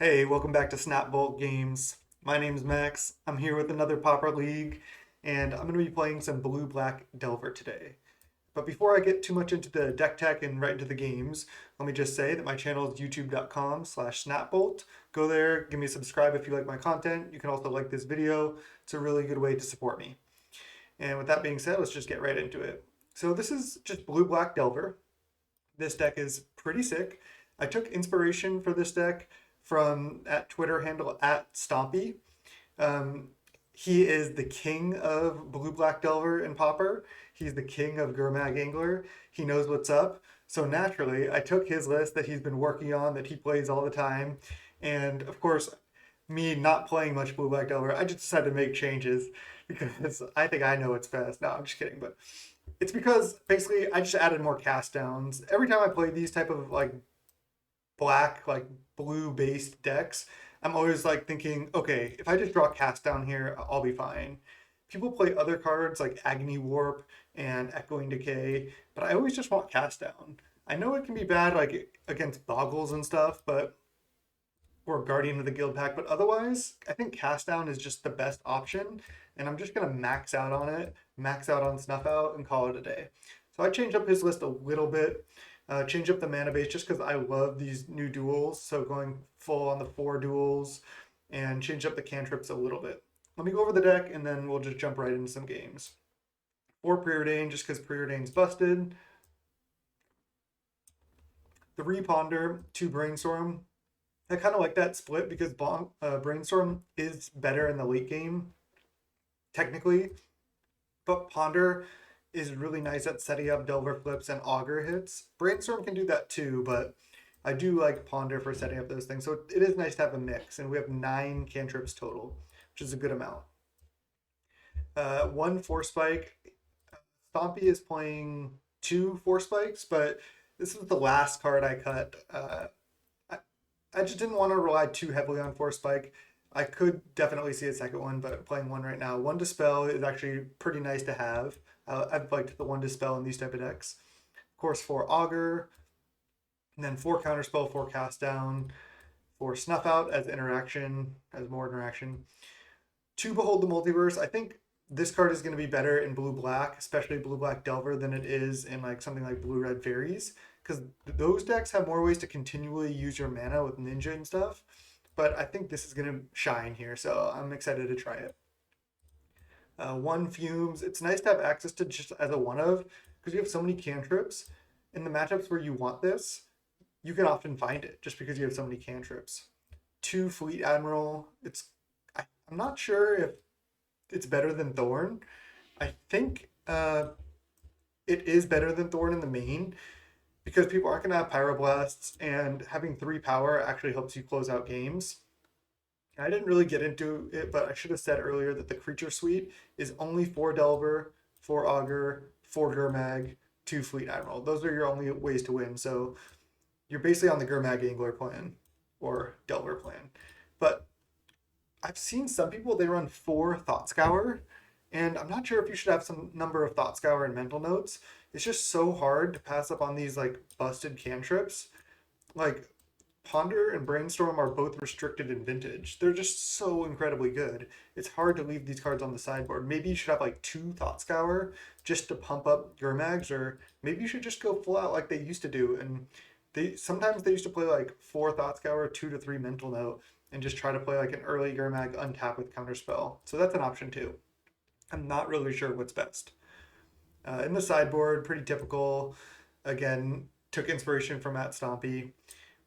Hey, welcome back to Snapbolt Games. My name's Max. I'm here with another Pauper League, and I'm going to be playing some Blue-Black Delver today. But before I get too much into the deck tech and right into the games, let me just say that my channel is youtube.com/snapbolt. Go there, give me a subscribe if you like my content. You can also like this video. It's a really good way to support me. And with that being said, let's just get right into it. So this is just Blue-Black Delver. This deck is pretty sick. I took inspiration for this deck from at Twitter handle at Stompy. Um, he is the king of Blue Black Delver and Pauper. He's the king of Gurmag Angler. He knows what's up. So naturally, I took his list that he's been working on, that he plays all the time. And of course, me not playing much Blue Black Delver, I just decided to make changes because I think I know what's best. No, I'm just kidding. But it's because basically I just added more cast downs. Every time I play these type of like black, like blue based decks, I'm always like thinking, okay, if I just draw cast down here, I'll be fine. People play other cards like Agony Warp and Echoing Decay, but I always just want cast down. I know it can be bad like against Boggles and stuff, but or Guardian of the Guild pack, but otherwise, I think cast down is just the best option, and I'm just gonna max out on it, max out on Snuff Out, and call it a day. So I changed up his list a little bit, change up the mana base just because I love these new duels. So going full on the 4 duels and change up the cantrips a little bit. Let me go over the deck and then we'll just jump right into some games. 4 Preordain just because Preordain's busted. 3 Ponder, 2 Brainstorm. I kind of like that split because Brainstorm is better in the late game, technically, but Ponder is really nice at setting up Delver flips and Augur hits. Brainstorm can do that too, but I do like Ponder for setting up those things. So it is nice to have a mix, and we have 9 cantrips total, which is a good amount. 1 Force Spike. Stompy is playing 2 Force Spikes, but this is the last card I cut. I, I just didn't want to rely too heavily on Force Spike. I could definitely see a second one, but I'm playing one right now. 1 Dispel is actually pretty nice to have. I've liked the 1 Dispel in these type of decks. Of course, 4 Augur, and then 4 Counterspell, 4 Cast Down, 4 Snuff Out as interaction, as more interaction. 2 Behold the Multiverse. I think this card is going to be better in Blue Black, especially Blue Black Delver, than it is in like something like Blue Red Fairies, because those decks have more ways to continually use your mana with Ninja and stuff. But I think this is going to shine here, so I'm excited to try it. 1 Fumes. It's nice to have access to just as a one of, because you have so many cantrips. In the matchups where you want this, you can often find it just because you have so many cantrips. 2 Fleet Admiral. I'm not sure if it's better than Thorn. I think it is better than Thorn in the main because people aren't going to have Pyroblasts, and having 3 power actually helps you close out games. I didn't really get into it, but I should have said earlier that the creature suite is only 4 Delver, 4 Augur, 4 Gurmag, 2 Fleet Admiral. Those are your only ways to win. So you're basically on the Gurmag Angler plan or Delver plan. But I've seen some people, they run 4 Thought Scour, and I'm not sure if you should have some number of Thought Scour and Mental Notes. It's just so hard to pass up on these like busted cantrips. Like Ponder and Brainstorm are both restricted in Vintage. They're just so incredibly good. It's hard to leave these cards on the sideboard. Maybe you should have like 2 Thought Scour just to pump up Gurmags, or maybe you should just go full out like they used to do. And they used to play like 4 Thought Scour, 2 to 3 Mental Note, and just try to play like an early Gurmag untap with Counterspell. So that's an option too. I'm not really sure what's best. In the sideboard, pretty typical. Again, took inspiration from Matt Stompy.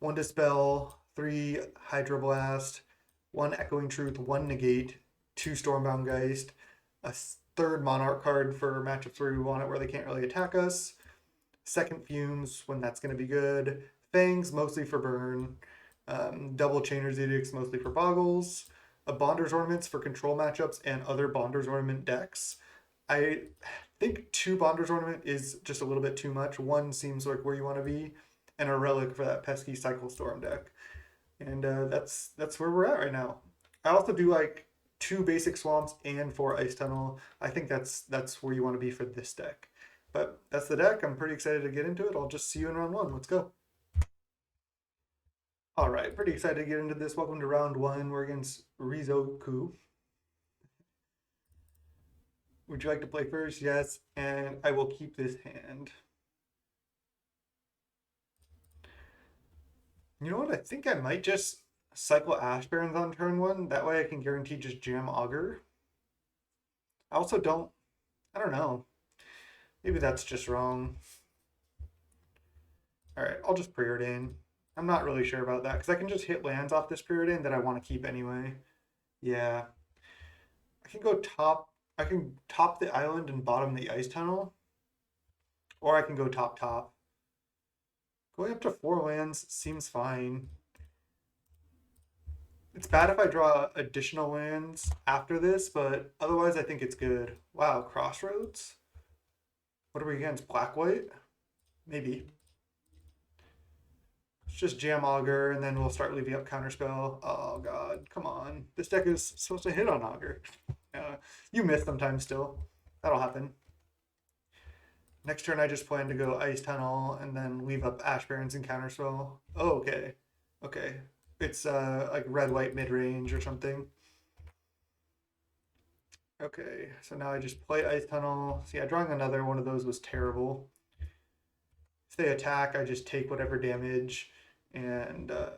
1 Dispel, 3 Hydroblast, 1 Echoing Truth, 1 Negate, 2 Stormbound Geist, a third Monarch card for matchups where we want it where they can't really attack us. Second Fumes when that's going to be good. Fangs mostly for burn. Double Chainer's Edicts mostly for Boggles. A Bonder's Ornaments for control matchups and other Bonder's Ornament decks. I think 2 Bonder's Ornament is just a little bit too much. One seems like where you want to be, and a Relic for that pesky Cycle Storm deck. And that's where we're at right now. I also do like 2 basic swamps and 4 Ice Tunnel. I think that's where you want to be for this deck. But that's the deck. I'm pretty excited to get into it. I'll just see you in round 1. Let's go. All right, pretty excited to get into this. Welcome to round one. We're against Rizoku. Would you like to play first? Yes, and I will keep this hand. You know what? I think I might just cycle Ash Barrens on turn one. That way I can guarantee just jam Augur. I also I don't know. Maybe that's just wrong. All right, I'll just preordain. I'm not really sure about that because I can just hit lands off this preordain that I want to keep anyway. Yeah. I can go top. I can top the island and bottom the ice tunnel. Or I can go top top. Going up to 4 lands seems fine. It's bad if I draw additional lands after this, but otherwise I think it's good. Wow, Crossroads? What are we against? Black white? Maybe. Let's just jam Augur and then we'll start leaving up Counterspell. Oh god, come on. This deck is supposed to hit on Augur. You miss sometimes still. That'll happen. Next turn I just plan to go Ice Tunnel and then leave up Ash Barrens and Counterspell. Oh, okay. Okay. It's like red-white mid-range or something. Okay, so now I just play Ice Tunnel. So yeah, drawing another one of those was terrible. If they attack, I just take whatever damage and I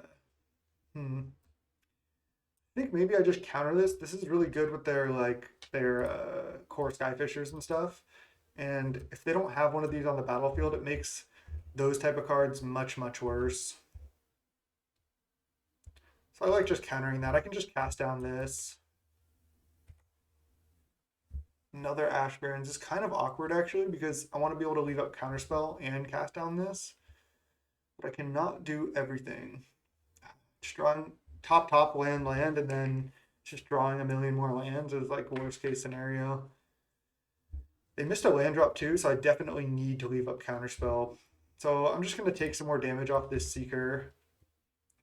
think maybe I just counter this. This is really good with their core Skyfishers and stuff. And if they don't have one of these on the battlefield, it makes those type of cards much, much worse. So I like just countering that. I can just cast down this. Another Ash Barrens is kind of awkward actually because I want to be able to leave up Counterspell and cast down this. But I cannot do everything. Just drawing top, land, and then just drawing a million more lands is like worst case scenario. They missed a land drop too, so I definitely need to leave up Counterspell. So I'm just going to take some more damage off this Seeker.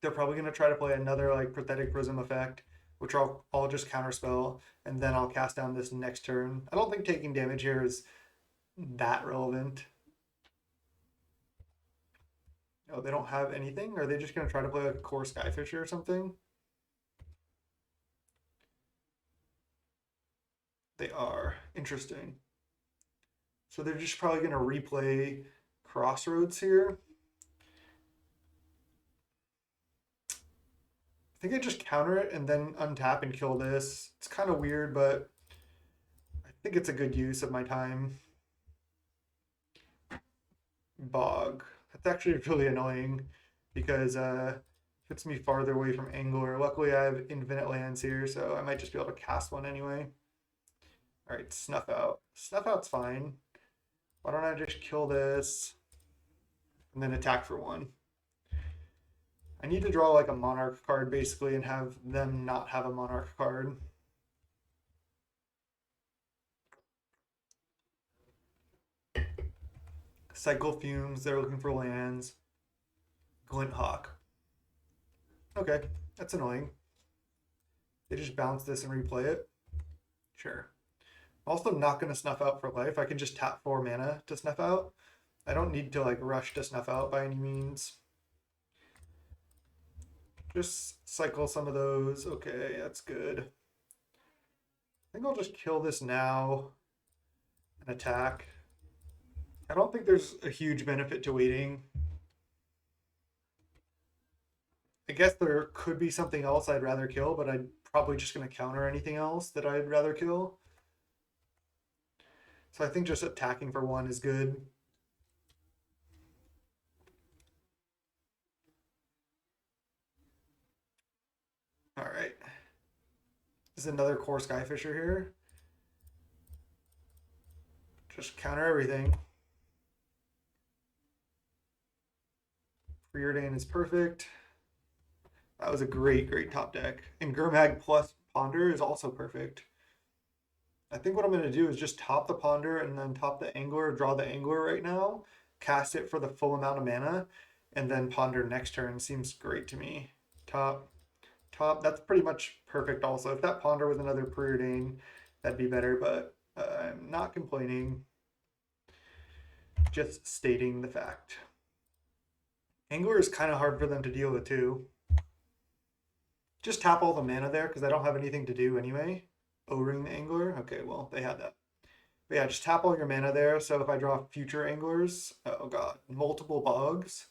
They're probably going to try to play another like Pathetic Prism effect, which I'll just Counterspell, and then I'll cast down this next turn. I don't think taking damage here is that relevant. Oh, they don't have anything? Are they just going to try to play like a core Skyfisher or something? They are. Interesting. So they're just probably going to replay Crossroads here. I think I just counter it and then untap and kill this. It's kind of weird, but I think it's a good use of my time. Bog. That's actually really annoying because puts me farther away from Angler. Luckily, I have infinite lands here, so I might just be able to cast one anyway. All right, Snuff Out. Snuff Out's fine. Why don't I just kill this and then attack for 1? I need to draw like a Monarch card basically and have them not have a Monarch card. Cycle Fumes, they're looking for lands. Glint Hawk. Okay, that's annoying. They just bounce this and replay it? Sure. I'm also not going to Snuff Out for life. I can just tap 4 mana to Snuff Out. I don't need to like rush to Snuff Out by any means. Just cycle some of those. Okay, that's good. I think I'll just kill this now and attack. I don't think there's a huge benefit to waiting. I guess there could be something else I'd rather kill, but I'm probably just going to counter anything else that I'd rather kill. So I think just attacking for 1 is good. All right. This is another core Skyfisher here. Just counter everything. Preordain is perfect. That was a great top deck. And Gurmag plus Ponder is also perfect. I think what I'm going to do is just top the Ponder and then top the Angler, draw the Angler right now, cast it for the full amount of mana, and then Ponder next turn. Seems great to me. Top. That's pretty much perfect also. If that Ponder was another Preordain, that'd be better, but I'm not complaining. Just stating the fact. Angler is kind of hard for them to deal with too. Just tap all the mana there because I don't have anything to do anyway. O-ring the Angler. Okay, well, they had that. But yeah, just tap all your mana there. So if I draw future Anglers, oh god, multiple bugs.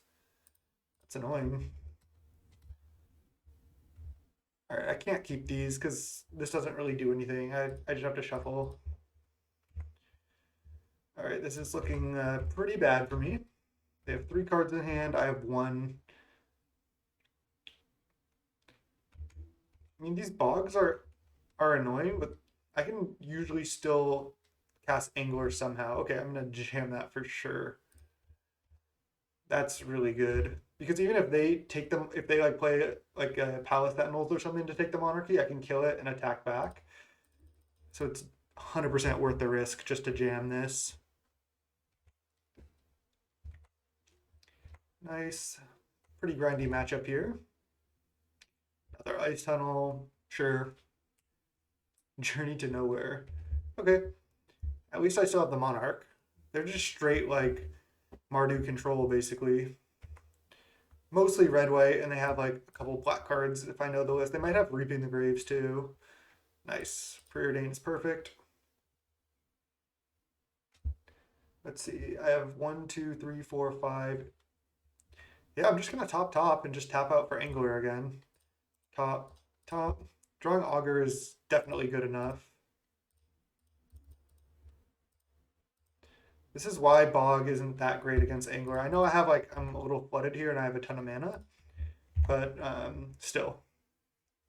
That's annoying. All right, I can't keep these because this doesn't really do anything. I just have to shuffle. All right, this is looking pretty bad for me. They have 3 cards in hand. I have 1. I mean, these bogs are annoying, but I can usually still cast Angler somehow. Okay, I'm gonna jam that for sure. That's really good because even if they take them, if they like play like Palace Sentinels or something to take the Monarchy, I can kill it and attack back. So it's 100% worth the risk just to jam this. Nice, pretty grindy matchup here. Another Ice Tunnel, sure. Journey to Nowhere. Okay, at least I still have the Monarch. They're just straight like Mardu control basically. Mostly red white, and they have like a couple black cards if I know the list. They might have Reaping the Graves too. Nice. Preordained is perfect. Let's see. I have 1, 2, 3, 4, 5. Yeah, I'm just gonna top and just tap out for Angler again. Top, top. Drawing Augur is definitely good enough. This is why Bog isn't that great against Angler. I know I have like I'm a little flooded here and I have a ton of mana, but still.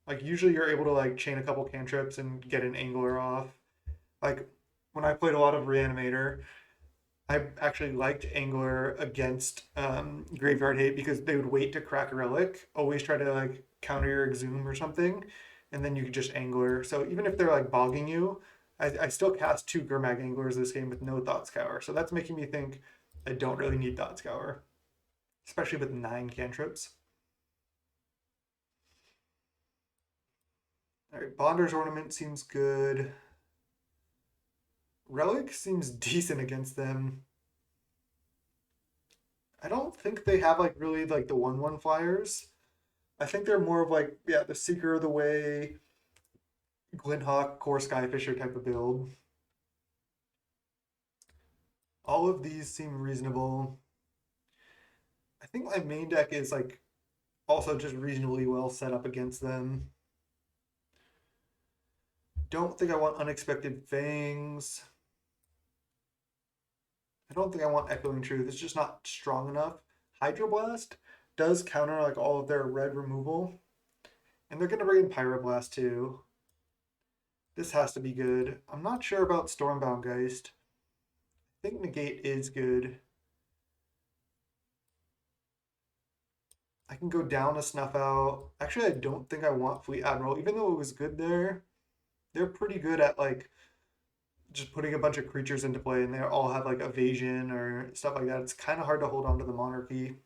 Like usually you're able to like chain a couple cantrips and get an Angler off. Like when I played a lot of Reanimator, I actually liked Angler against Graveyard Hate because they would wait to crack a relic, always try to like counter your Exhume or something, and then you could just Angler. So even if they're like bogging you, I still cast 2 Gurmag Anglers this game with no Thought Scour. So that's making me think I don't really need Thought Scour, especially with 9 cantrips. All right, Bonder's Ornament seems good. Relic seems decent against them. I don't think they have like really like the 1/1 flyers. I think they're more of like, yeah, the Seeker of the Way, Glinthawk, Core Skyfisher type of build. All of these seem reasonable. I think my main deck is like also just reasonably well set up against them. Don't think I want Unexpected Fangs. I don't think I want Echoing Truth. It's just not strong enough. Hydroblast does counter like all of their red removal. And they're going to bring in Pyroblast too. This has to be good. I'm not sure about Stormbound Geist. I think Negate is good. I can go down a Snuff Out. Actually, I don't think I want Fleet Admiral, even though it was good there. They're pretty good at like just putting a bunch of creatures into play, and they all have like evasion or stuff like that. It's kind of hard to hold on to the Monarchy.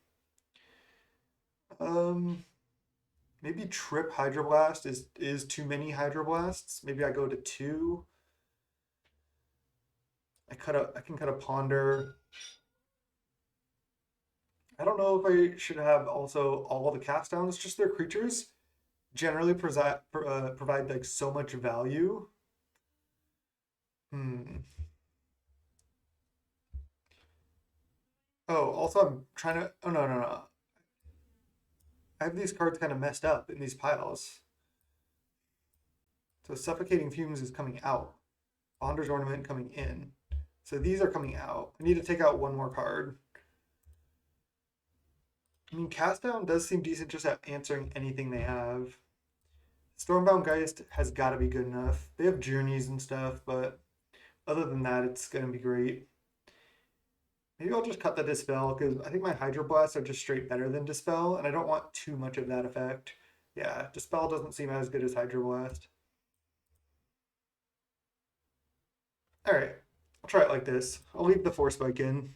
Um, maybe Trip Hydroblast is too many Hydroblasts. Maybe I go to 2. I can cut a Ponder. I don't know if I should have also all the cast downs. Just their creatures generally provide like so much value. Hmm. Oh, also I'm trying to. Oh no no no! I have these cards kind of messed up in these piles. So Suffocating Fumes is coming out. Bonder's Ornament coming in. So these are coming out. I need to take out 1 more card. I mean, Cast Down does seem decent just at answering anything they have. Stormbound Geist has got to be good enough. They have Journeys and stuff, but other than that, it's going to be great. Maybe I'll just cut the Dispel because I think my Hydroblasts are just straight better than Dispel, and I don't want too much of that effect. Yeah, Dispel doesn't seem as good as Hydroblast. All right, I'll try it like this. I'll leave the Force Spike in.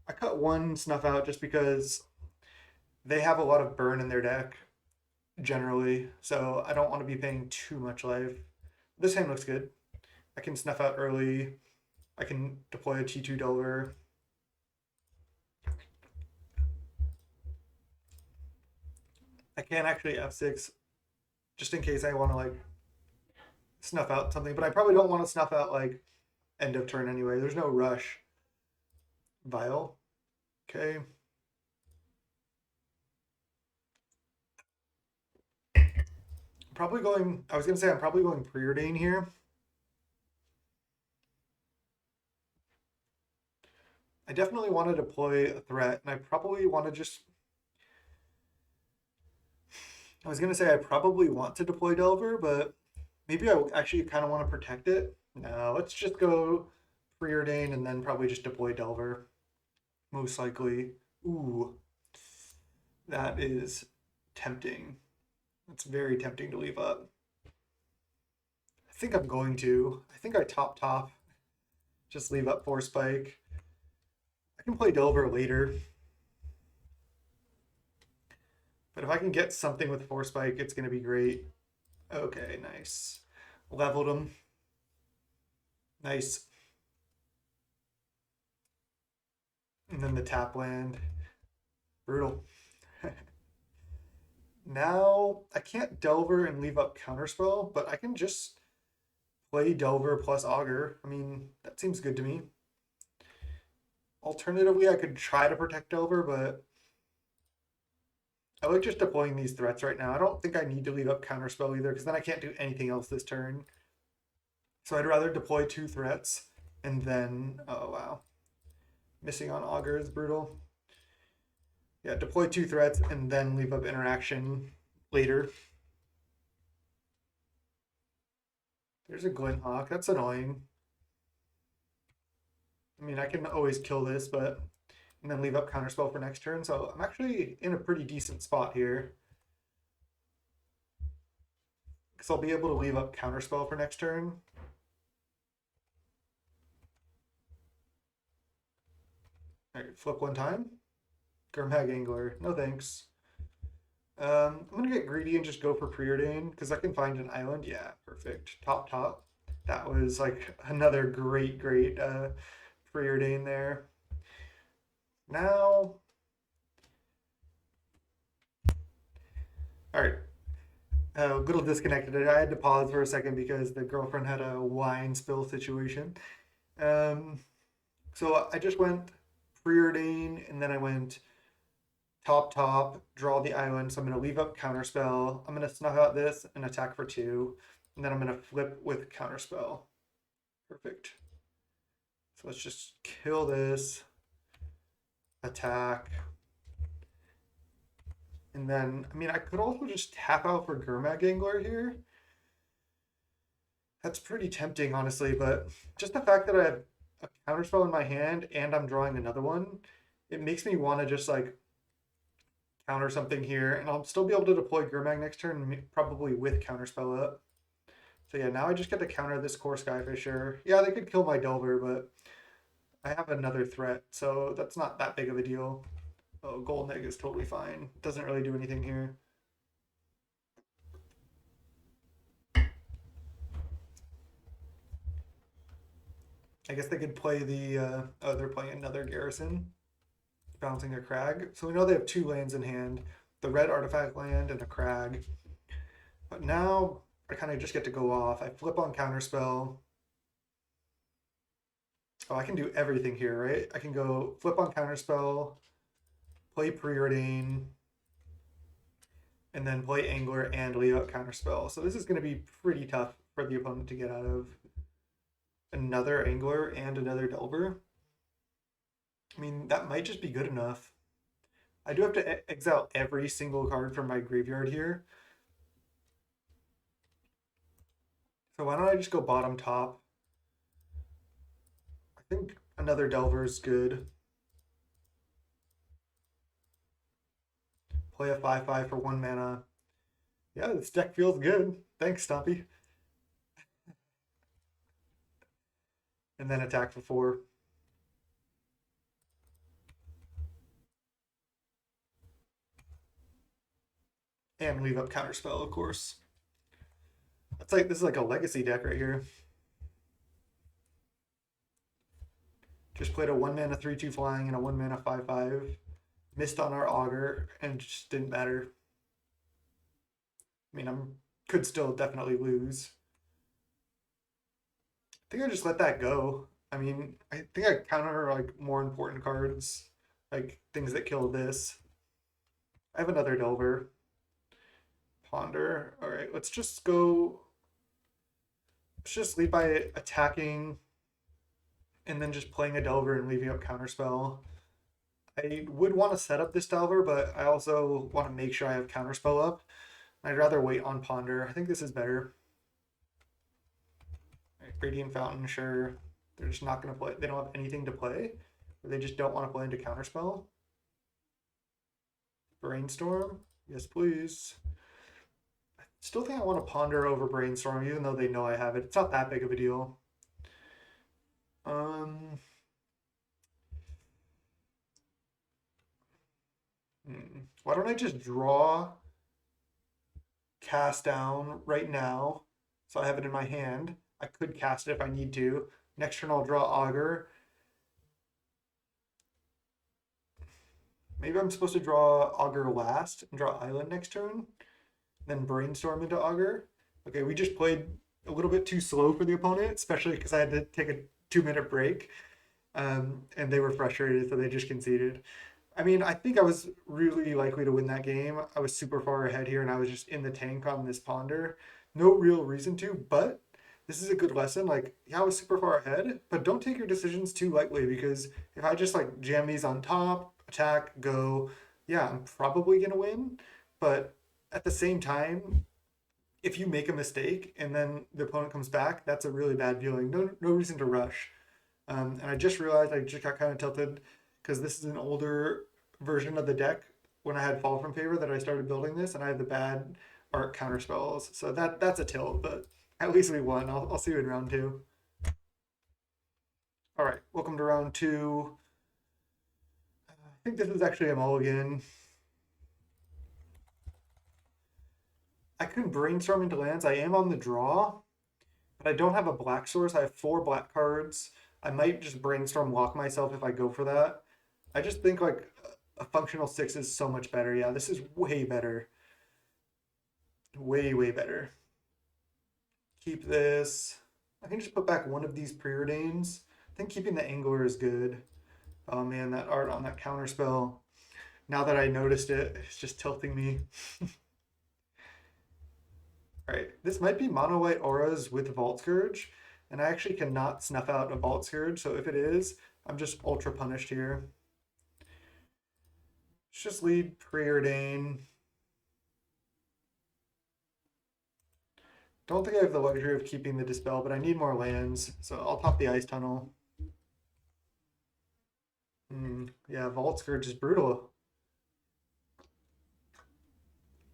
I cut 1 Snuff Out just because they have a lot of burn in their deck, generally, so I don't want to be paying too much life. This hand looks good. I can Snuff Out early. I can deploy a T2 Delver. I can actually F6 just in case I want to like snuff out something, but I probably don't want to snuff out like end of turn anyway. There's no rush. Vial. Okay. Probably going, I was going to say I'm probably going Preordain here. I definitely want to deploy a threat, and I probably want to just, I was going to say I probably want to deploy Delver, but maybe I actually kind of want to protect it. No, let's just go Preordain and then probably just deploy Delver. Most likely. Ooh, that is tempting. It's very tempting to leave up. I think I'm going to. I think I top. Just leave up Force Spike. I can play Delver later. But if I can get something with Force Spike, it's going to be great. Okay, nice. Leveled him. Nice. And then the tap land. Brutal. Now, I can't Delver and leave up Counterspell, but I can just play Delver plus Augur. I mean, that seems good to me. Alternatively, I could try to protect Delver, but I like just deploying these threats right now. I don't think I need to leave up Counterspell either, because then I can't do anything else this turn. So I'd rather deploy 2 threats and then, oh wow. Missing on Augur is brutal. Yeah, deploy 2 threats and then leave up interaction later. There's a Glinthawk. That's annoying. I mean, I can always kill this, but and then leave up Counterspell for next turn. So I'm actually in a pretty decent spot here. Because I'll be able to leave up Counterspell for next turn. All right, flip one time. Gurmag Angler. No thanks. I'm going to get greedy and just go for Preordain because I can find an island. Yeah, perfect. Top. That was like another great Preordain there. Now, all right. A little disconnected. I had to pause for a second because the girlfriend had a wine spill situation. Um, so I just went Preordain and then I went top, draw the island. So I'm going to leave up Counterspell. I'm going to snuff out this and attack for 2. And then I'm going to flip with Counterspell. Perfect. So let's just kill this. Attack. And then, I mean, I could also just tap out for Gurmag Angler here. That's pretty tempting, honestly, but just the fact that I have a counterspell in my hand and I'm drawing another one, it makes me want to just like counter something here, and I'll still be able to deploy Gurmag next turn, probably with counterspell up. So yeah, now I just get to counter this core Skyfisher. Yeah, they could kill my Delver, but I have another threat, so that's not that big of a deal. Oh, Golden Egg is totally fine. Doesn't really do anything here. I guess they could play the, oh, they're playing another Garrison, bouncing a Crag. So we know they have 2 lands in hand, the red artifact land and a Crag. But now I kind of just get to go off. I flip on Counterspell. Oh, I can do everything here, right? I can go flip on Counterspell, play Preordain, and then play Angler and leave out Counterspell. So this is going to be pretty tough for the opponent to get out of. Another Angler and another Delver. I mean, that might just be good enough. I do have to exile every single card from my graveyard here. So why don't I just go bottom top? I think another Delver is good. Play a 5/5 for 1 mana. Yeah, this deck feels good. Thanks, Stompy. And then attack for 4. And leave up Counterspell, of course. That's like, this is like a legacy deck right here. Just played a 1 mana 3/2 flying and a 1 mana 5/5. Missed on our Augur and it just didn't matter. I mean, could still definitely lose. I think I just let that go. I mean, I think I counter like more important cards, like things that kill this. I have another Delver. Ponder. All right, let's just go. Let's just lead by attacking and then just playing a Delver and leaving up Counterspell. I would want to set up this Delver, but I also want to make sure I have Counterspell up. I'd rather wait on Ponder. I think this is better. Right, Radiant Fountain, sure. They're just not going to play. They don't have anything to play. Or they just don't want to play into Counterspell. Brainstorm. Yes, please. I still think I want to Ponder over Brainstorm, even though they know I have it. It's not that big of a deal. Um, Why don't I just draw cast down right now so I have it in my hand? I could cast it if I need to. Next turn I'll draw Augur. Maybe I'm supposed to draw Augur last and draw Island next turn, then Brainstorm into Augur. Okay, we just played a little bit too slow for the opponent, especially because I had to take a 2-minute break. And they were frustrated, so they just conceded. I mean, I think I was really likely to win that game. I was super far ahead here, and I was just in the tank on this Ponder. No real reason to, but this is a good lesson. Like, yeah, I was super far ahead, but don't take your decisions too lightly, because if I just like jam these on top, attack, go, yeah, I'm probably gonna win. But at the same time, if you make a mistake and then the opponent comes back, that's a really bad feeling. No reason to rush. And I just realized I just got kind of tilted because this is an older version of the deck when I had Fall from Favor that I started building this, and I had the bad art counter spells. So that's a tilt, but at least we won. I'll see you in round two. All right, welcome to round two. I think this is actually a mulligan. I couldn't brainstorm into lands. I am on the draw, but I don't have a black source. I have 4 black cards. I might just brainstorm lock myself if I go for that. I just think like a functional 6 is so much better. Yeah, this is way better. Way better. Keep this. I can just put back one of these preordains. I think keeping the angler is good. Oh man, that art on that counter spell. Now that I noticed it, it's just tilting me. All right, this might be mono white auras with Vault Scourge, and I actually cannot snuff out a Vault Scourge, so if it is, I'm just ultra punished here. Let's just lead Preordain. Don't think I have the luxury of keeping the Dispel, but I need more lands, so I'll pop the Ice Tunnel. Yeah, Vault Scourge is brutal.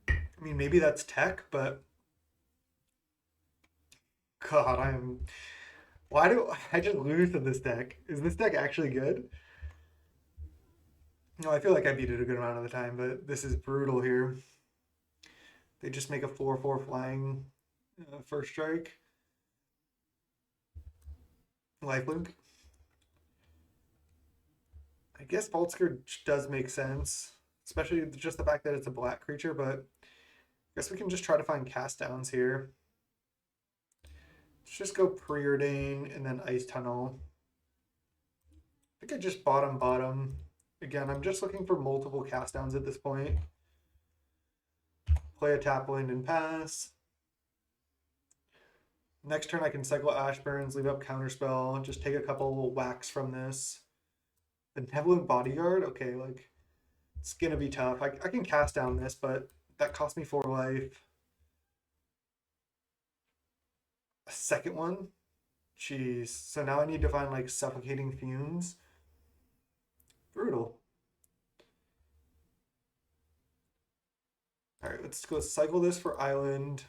I mean, maybe that's tech, but God, why do I just lose to this deck? Is this deck actually good? No, I feel like I beat it a good amount of the time, but this is brutal here. They just make a 4/4 flying first strike. Lifelink. I guess Vault Scourge does make sense, especially just the fact that it's a black creature, but I guess we can just try to find cast downs here. Let's just go Preordain and then Ice Tunnel. I think I just bottom. Again, I'm just looking for multiple cast downs at this point. Play a tap land and pass. Next turn I can cycle Ashburns, leave up Counterspell, just take a couple whacks from this. Benevolent Bodyguard? Okay, like, it's gonna be tough. I can cast down this, but that cost me 4 life. A second one? Jeez. So now I need to find, like, Suffocating Fumes. Brutal. Alright, let's go cycle this for Island.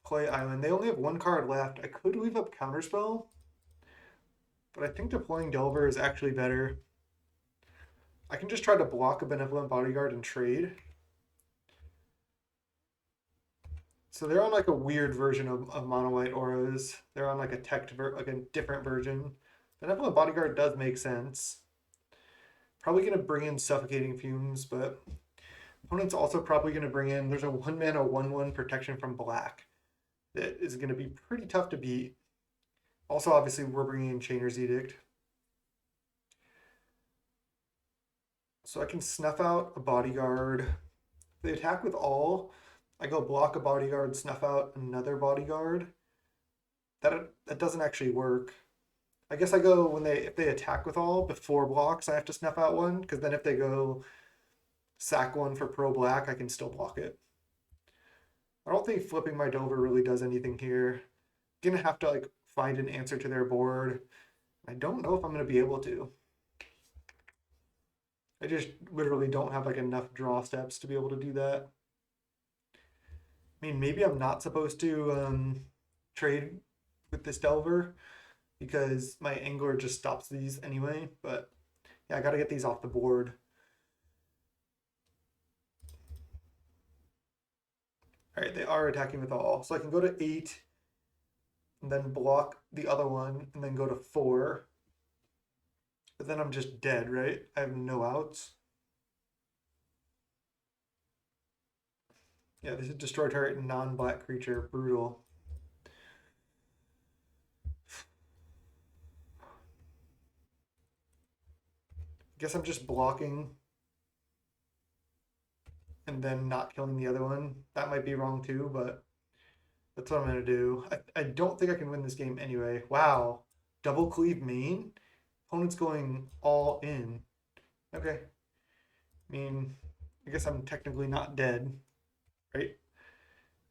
Play Island. They only have 1 card left. I could leave up Counterspell, but I think deploying Delver is actually better. I can just try to block a Benevolent Bodyguard and trade. So they're on like a weird version of Mono White Auras. They're on like a like a different version. Benevolent Bodyguard does make sense. Probably going to bring in Suffocating Fumes, but opponent's also probably going to bring in, there's a 1-mana 1/1 protection from black that is going to be pretty tough to beat. Also, obviously, we're bringing in Chainer's Edict. So I can snuff out a Bodyguard. If they attack with all, I go block a Bodyguard, snuff out another Bodyguard. That doesn't actually work. I guess I go when if they attack with all before blocks, I have to snuff out one, because then if they go sack one for pro black, I can still block it. I don't think flipping my Delver really does anything here. I'm gonna have to like find an answer to their board. I don't know if I'm gonna be able to. I just literally don't have like enough draw steps to be able to do that. I mean, maybe I'm not supposed to trade with this Delver because my Angler just stops these anyway, but yeah, I gotta get these off the board. All right, they are attacking with all. So I can go to 8 and then block the other one and then go to 4. But then I'm just dead, right? I have no outs. Yeah, this is destroy target non-black creature. Brutal. Guess I'm just blocking and then not killing the other one. That might be wrong too, but that's what I'm going to do. I don't think I can win this game anyway. Wow. Double cleave main? Opponent's going all in. Okay. I mean, I guess I'm technically not dead, right?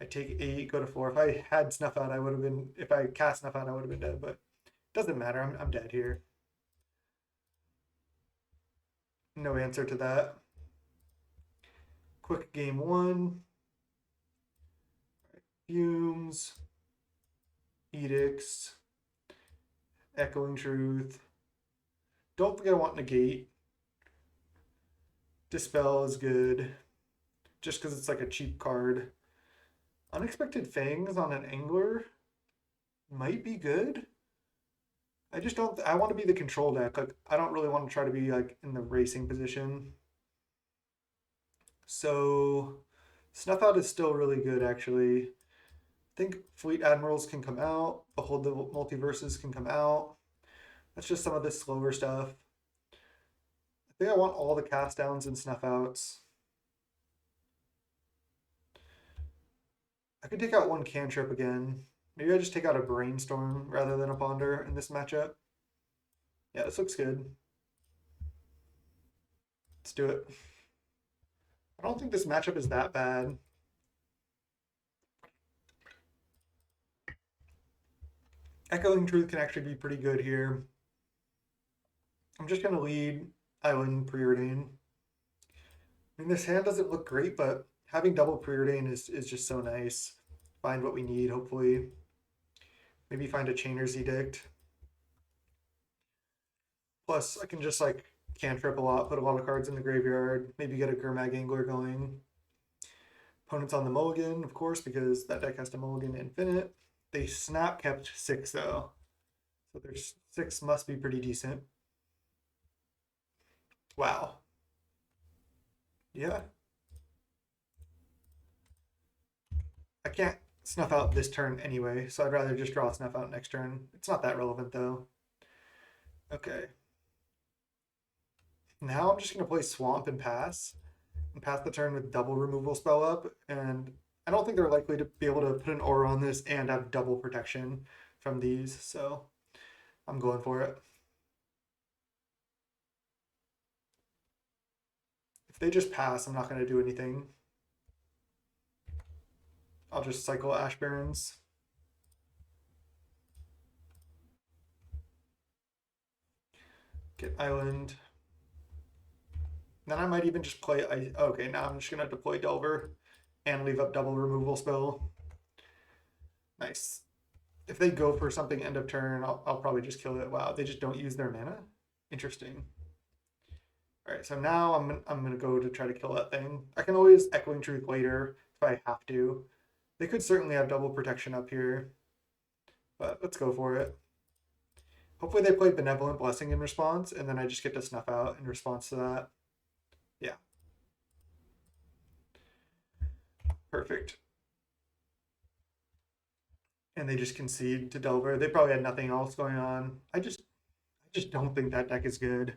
I take 8, go to 4. If I had snuff out, I would have been, if I cast snuff out, I would have been dead, but it doesn't matter. I'm dead here. No answer to that. Quick game 1. Fumes. Edicts. Echoing Truth. Don't think I want Negate. Dispel is good. Just because it's like a cheap card. Unexpected Fangs on an Angler might be good. I just don't, I want to be the control deck. Like, I don't really want to try to be like in the racing position. So, Snuff Out is still really good actually. I think Fleet Admirals can come out. Behold the Multiverses can come out. That's just some of the slower stuff. I think I want all the cast downs and snuff outs. I could take out one cantrip again. Maybe I just take out a Brainstorm rather than a Ponder in this matchup. Yeah, this looks good. Let's do it. I don't think this matchup is that bad. Echoing Truth can actually be pretty good here. I'm just going to lead Island Preordain. I mean, this hand doesn't look great, but having double Preordain is just so nice. Find what we need, hopefully. Maybe find a Chainer's Edict. Plus, I can just like cantrip a lot, put a lot of cards in the graveyard, maybe get a Gurmag Angler going. Opponent's on the mulligan, of course, because that deck has to mulligan infinite. They snap kept 6 though. So their 6 must be pretty decent. Wow. Yeah. I can't snuff out this turn anyway, so I'd rather just draw snuff out next turn. It's not that relevant though. Okay. Now I'm just going to play Swamp and pass the turn with double removal spell up, and I don't think they're likely to be able to put an aura on this and have double protection from these, so I'm going for it. If they just pass, I'm not going to do anything. I'll just cycle Ash Barrens. Get Island. Then I might even just play. Okay, now I'm just gonna deploy Delver and leave up double removal spell. Nice. If they go for something end of turn, I'll probably just kill it. Wow, they just don't use their mana. Interesting. All right, so now I'm gonna go to try to kill that thing. I can always Echoing Truth later if I have to. They could certainly have double protection up here, but let's go for it. Hopefully they play Benevolent Blessing in response, and then I just get to snuff out in response to that. Yeah. Perfect. And they just concede to Delver. They probably had nothing else going on. I just don't think that deck is good.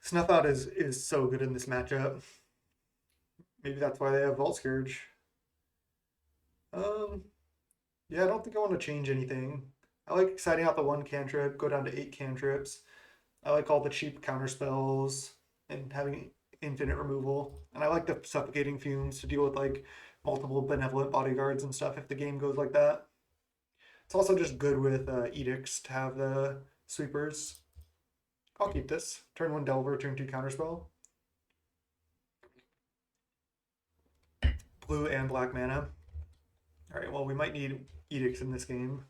Snuff out is so good in this matchup. Maybe that's why they have Vault Scourge. Yeah, I don't think I want to change anything. I like exciting out the one cantrip, go down to 8 cantrips. I like all the cheap counter spells and having infinite removal. And I like the suffocating fumes to deal with like multiple benevolent bodyguards and stuff if the game goes like that. It's also just good with edicts to have the sweepers. I'll keep this. Turn 1 Delver, turn 2 counterspell. Blue and black mana. Alright, well, we might need edicts in this game.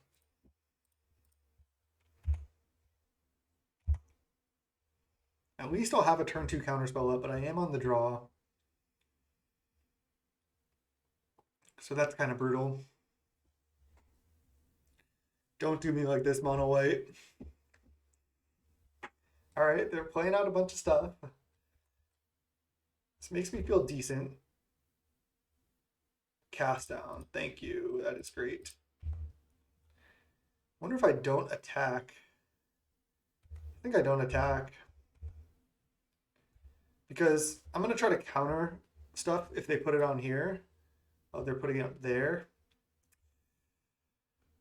At least I'll have a turn 2 counterspell up, but I am on the draw. So that's kind of brutal. Don't do me like this, mono white. Alright, they're playing out a bunch of stuff. This makes me feel decent. Cast down. Thank you. That is great. Wonder if I don't attack. I think I don't attack. Because I'm going to try to counter stuff if they put it on here. Oh, they're putting it up there.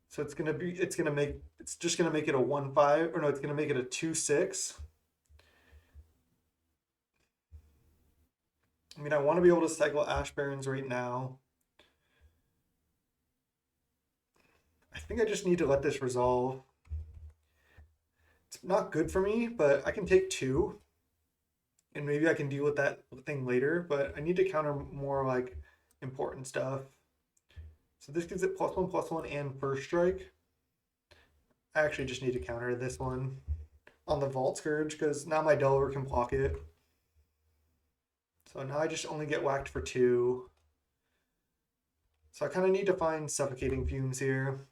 So it's just going to make it a 1-5, or no, it's going to make it a 2-6. I mean, I want to be able to cycle Ash Barrens right now. I think I just need to let this resolve. It's not good for me, but I can take 2. And maybe I can deal with that thing later, but I need to counter more like important stuff. So this gives it +1/+1 and first strike. I actually just need to counter this one on the Vault Scourge because now my Delver can block it. So now I just only get whacked for 2. So I kind of need to find Suffocating Fumes here.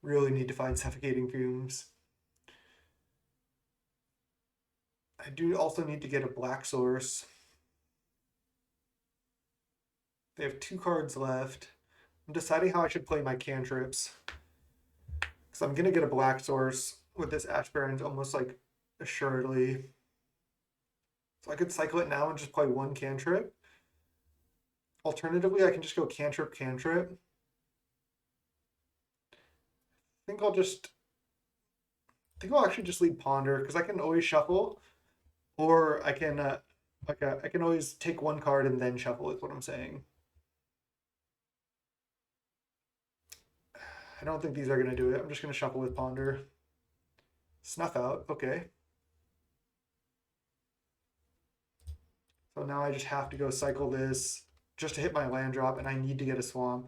Really need to find Suffocating Fumes. I do also need to get a black source. They have 2 cards left. I'm deciding how I should play my cantrips. Because I'm going to get a black source with this Ash Barrens almost like assuredly. So I could cycle it now and just play 1 cantrip. Alternatively, I can just go cantrip, cantrip. I think I'll actually just lead Ponder because I can always shuffle, or I can I can always take 1 card and then shuffle. Is what I'm saying. I don't think these are gonna do it. I'm just gonna shuffle with Ponder. Snuff out. Okay. So now I just have to go cycle this just to hit my land drop, and I need to get a swamp.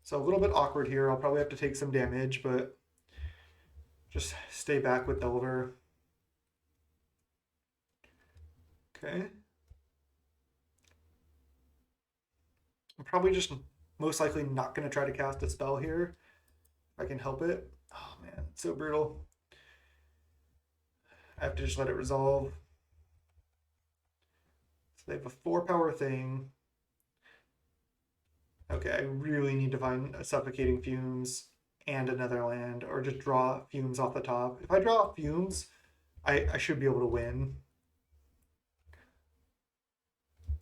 So a little bit awkward here. I'll probably have to take some damage, but just stay back with Delver. Okay. I'm probably just most likely not going to try to cast a spell here if I can help it. Oh man, it's so brutal. I have to just let it resolve. So they have a 4-power thing. Okay, I really need to find a Suffocating Fumes and another land, or just draw Fumes off the top. If I draw Fumes, I should be able to win.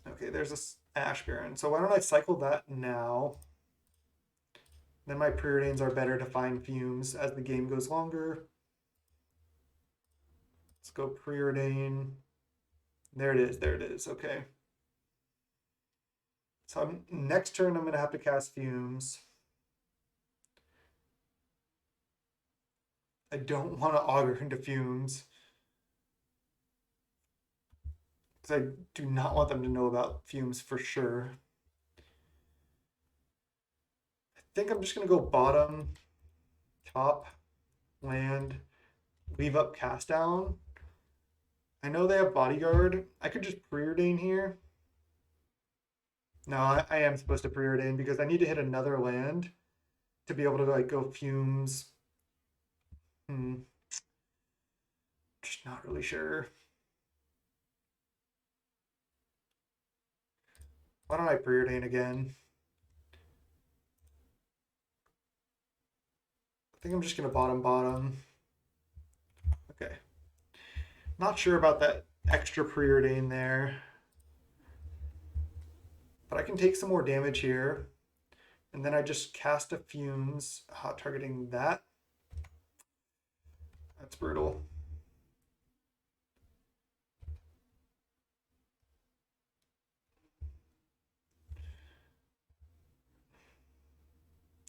Okay, there's this Ash Baron. So why don't I cycle that now? Then my preordains are better to find Fumes as the game goes longer. Let's go preordain. There it is, there it is, okay. So next turn I'm going to have to cast Fumes. I don't want to augur into Fumes. Because I do not want them to know about Fumes for sure. I think I'm just going to go bottom, top, land, leave up cast down. I know they have bodyguard. I could just preordain here. No, I am supposed to preordain because I need to hit another land to be able to like go Fumes Just not really sure. Why don't I preordain again? I think I'm just gonna bottom. Okay. Not sure about that extra preordain there. But I can take some more damage here. And then I just cast a Fumes, hot targeting that. That's brutal.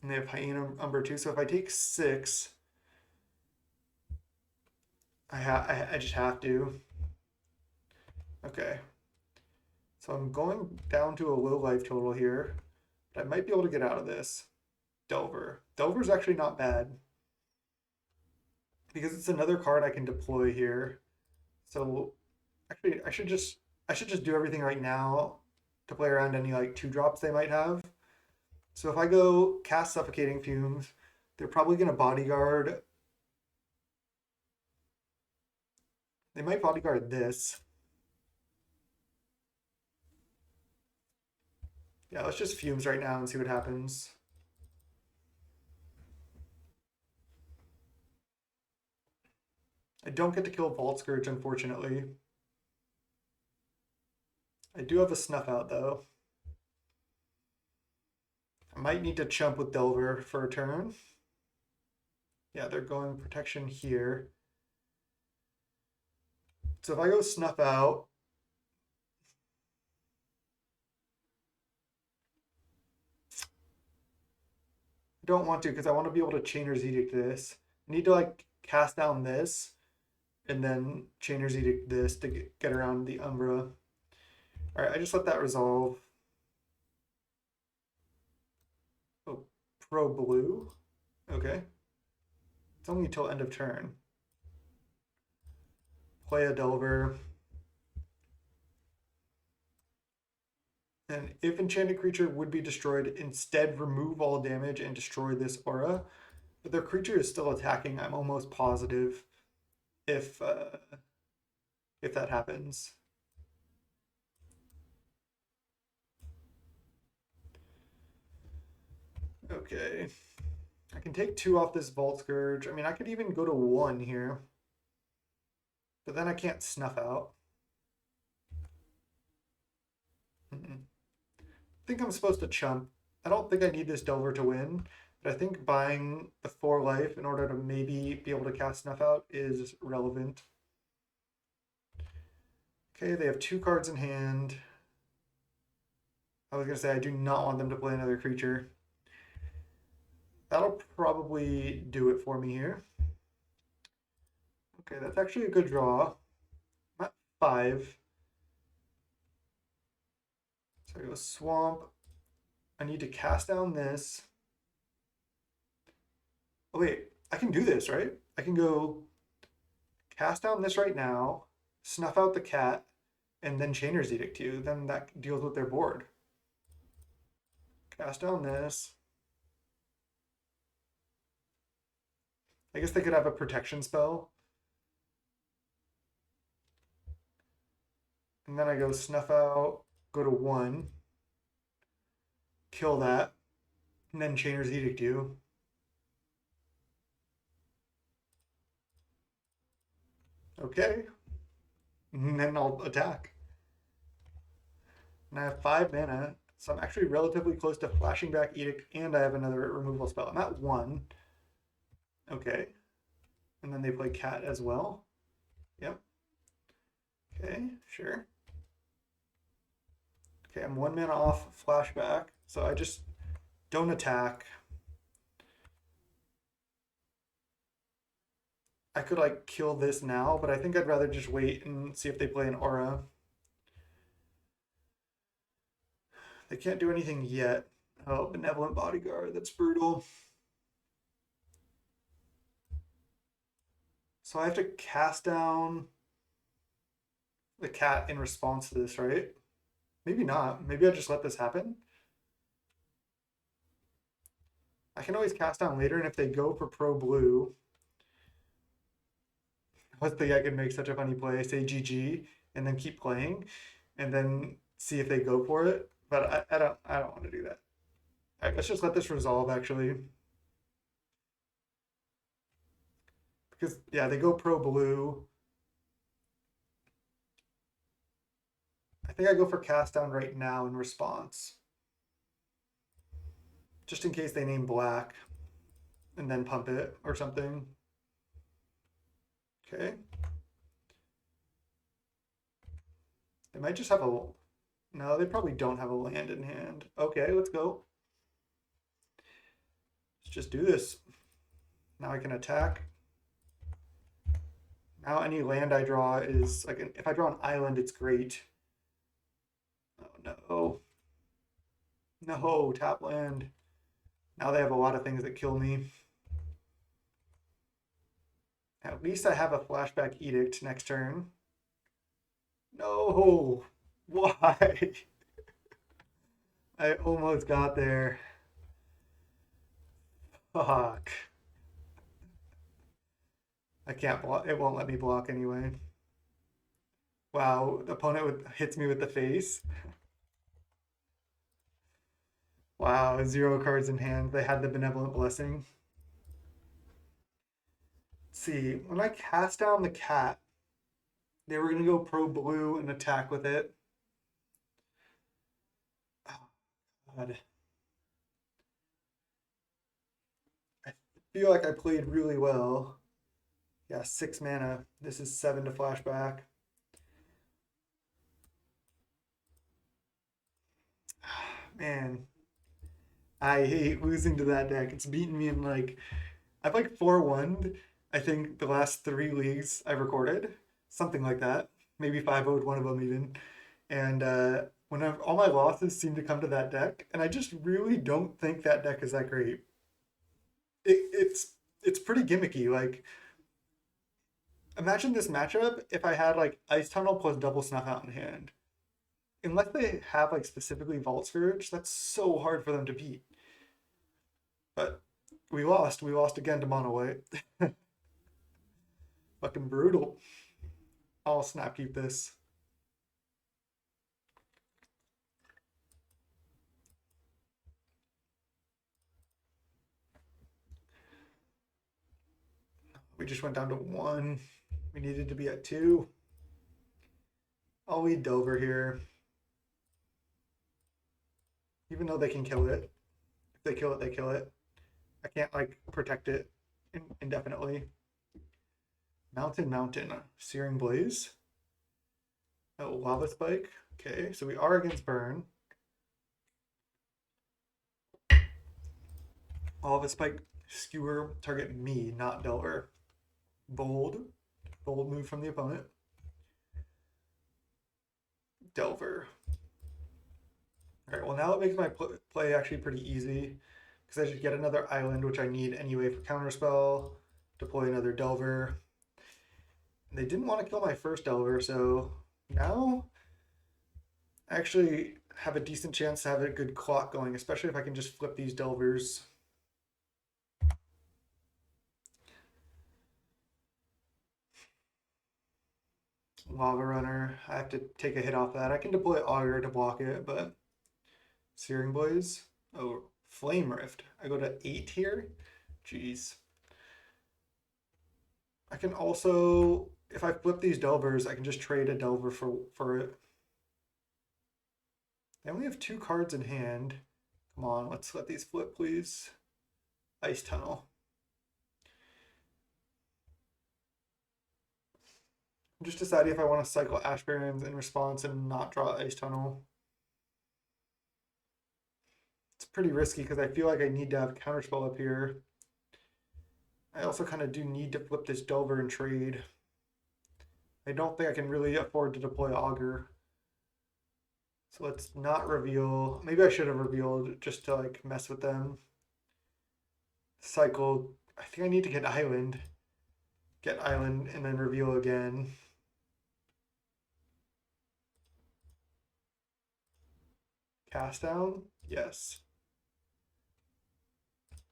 And they have Hyena Umber too. So if I take 6, I just have to. Okay. So I'm going down to a low life total here. But I might be able to get out of this. Delver. Delver's actually not bad. Because it's another card I can deploy here. So actually I should just do everything right now to play around any like 2-drops they might have. So if I go cast Suffocating Fumes, they're probably gonna bodyguard. They might bodyguard this. Yeah, let's just Fumes right now and see what happens. I don't get to kill Vault Scourge, unfortunately. I do have a Snuff Out, though. I might need to chump with Delver for a turn. Yeah, they're going Protection here. So if I go Snuff Out, I don't want to because I want to be able to Chainer's Edict this. I need to like cast down this and then Chainer's Edict this to get around the Umbra. All right, I just let that resolve. Oh, pro blue. Okay. It's only until end of turn. Play a Delver. And if enchanted creature would be destroyed, instead remove all damage and destroy this aura. But their creature is still attacking. I'm almost positive if that happens. Okay. I can take 2 off this Vault Scourge. I mean, I could even go to 1 here. But then I can't Snuff Out. I think I'm supposed to chump. I don't think I need this Delver to win. But I think buying the 4 life in order to maybe be able to cast Snuff Out is relevant. Okay, they have 2 cards in hand. I was going to say I do not want them to play another creature. That'll probably do it for me here. Okay, that's actually a good draw. I'm at 5. So I go Swamp. I need to cast down this. Oh wait, I can do this, right? I can go cast down this right now, Snuff Out the cat, and then Chainer's Edict you. Then that deals with their board. Cast down this. I guess they could have a protection spell. And then I go Snuff Out, go to 1, kill that, and then Chainer's Edict you. Okay. And then I'll attack. And I have 5 mana, so I'm actually relatively close to flashing back Edict, and I have another removal spell. I'm at 1. Okay. And then they play cat as well. Yep. Okay, sure. Okay, I'm 1 mana off flashback, so I just don't attack. I could like kill this now, but I think I'd rather just wait and see if they play an aura. They can't do anything yet. Oh, Benevolent Bodyguard, that's brutal. So I have to cast down the cat in response to this, right? Maybe not. Maybe I just let this happen. I can always cast down later, and if they go for pro blue, I was thinking I could make such a funny play, say GG, and then keep playing, and then see if they go for it. But I don't want to do that. All right, let's just let this resolve actually, because yeah, they go pro blue. I think I go for cast down right now in response, just in case they name black, and then pump it or something. Okay. They might just have a. No, they probably don't have a land in hand. Okay, let's go. Let's just do this. Now I can attack. Now any land I draw is like, if I draw an island, it's great. Oh no. No, tap land. Now they have a lot of things that kill me. At least I have a flashback edict next turn. No. Why? I almost got there. Fuck. I can't block. It won't let me block anyway. Wow, the opponent hits me with the face. Wow, 0 cards in hand. They had the Benevolent Blessing. Let's see, when I cast down the cat, they were going to go pro blue and attack with it. Oh, God. I feel like I played really well. Yeah, 6 mana. This is 7 to flashback. Man, I hate losing to that deck. It's beaten me in like, I've like 4-1, I think, the last 3 leagues I've recorded. Something like that. Maybe 5-0'd one of them even. And all my losses seem to come to that deck, and I just really don't think that deck is that great. It's pretty gimmicky. Like, imagine this matchup if I had like Ice Tunnel plus double Snuff Out in hand. Unless they have like specifically Vault Scourge, that's so hard for them to beat. But we lost. We lost again to Mono White. Fucking brutal. I'll snap keep this. We just went down to 1. We needed to be at 2. I'll lead Delver here. Even though they can kill it. If they kill it, they kill it. I can't like protect it indefinitely. Mountain. Searing Blaze. Oh, Lava Spike. Okay, so we are against burn. Lava Spike skewer target me, not Delver. Bold move from the opponent. Delver. All right, well now it makes my play actually pretty easy because I should get another island, which I need anyway for Counterspell, deploy another Delver. And they didn't want to kill my first Delver, so now I actually have a decent chance to have a good clock going, especially if I can just flip these Delvers. Lava Runner. I have to take a hit off that. I can deploy Augur to block it, but Searing Blaze. Oh, Flame Rift. I go to 8 here. Jeez. I can also, if I flip these Delvers, I can just trade a Delver for it. They only have 2 cards in hand. Come on, let's let these flip, please. Ice Tunnel. I'm just deciding if I want to cycle Ash Barrens in response and not draw Ice Tunnel. It's pretty risky because I feel like I need to have Counterspell up here. I also kind of do need to flip this Delver and trade. I don't think I can really afford to deploy Augur. So let's not reveal. Maybe I should have revealed just to like mess with them. Cycle. I think I need to get Island. Get Island and then reveal again. Cast down? Yes.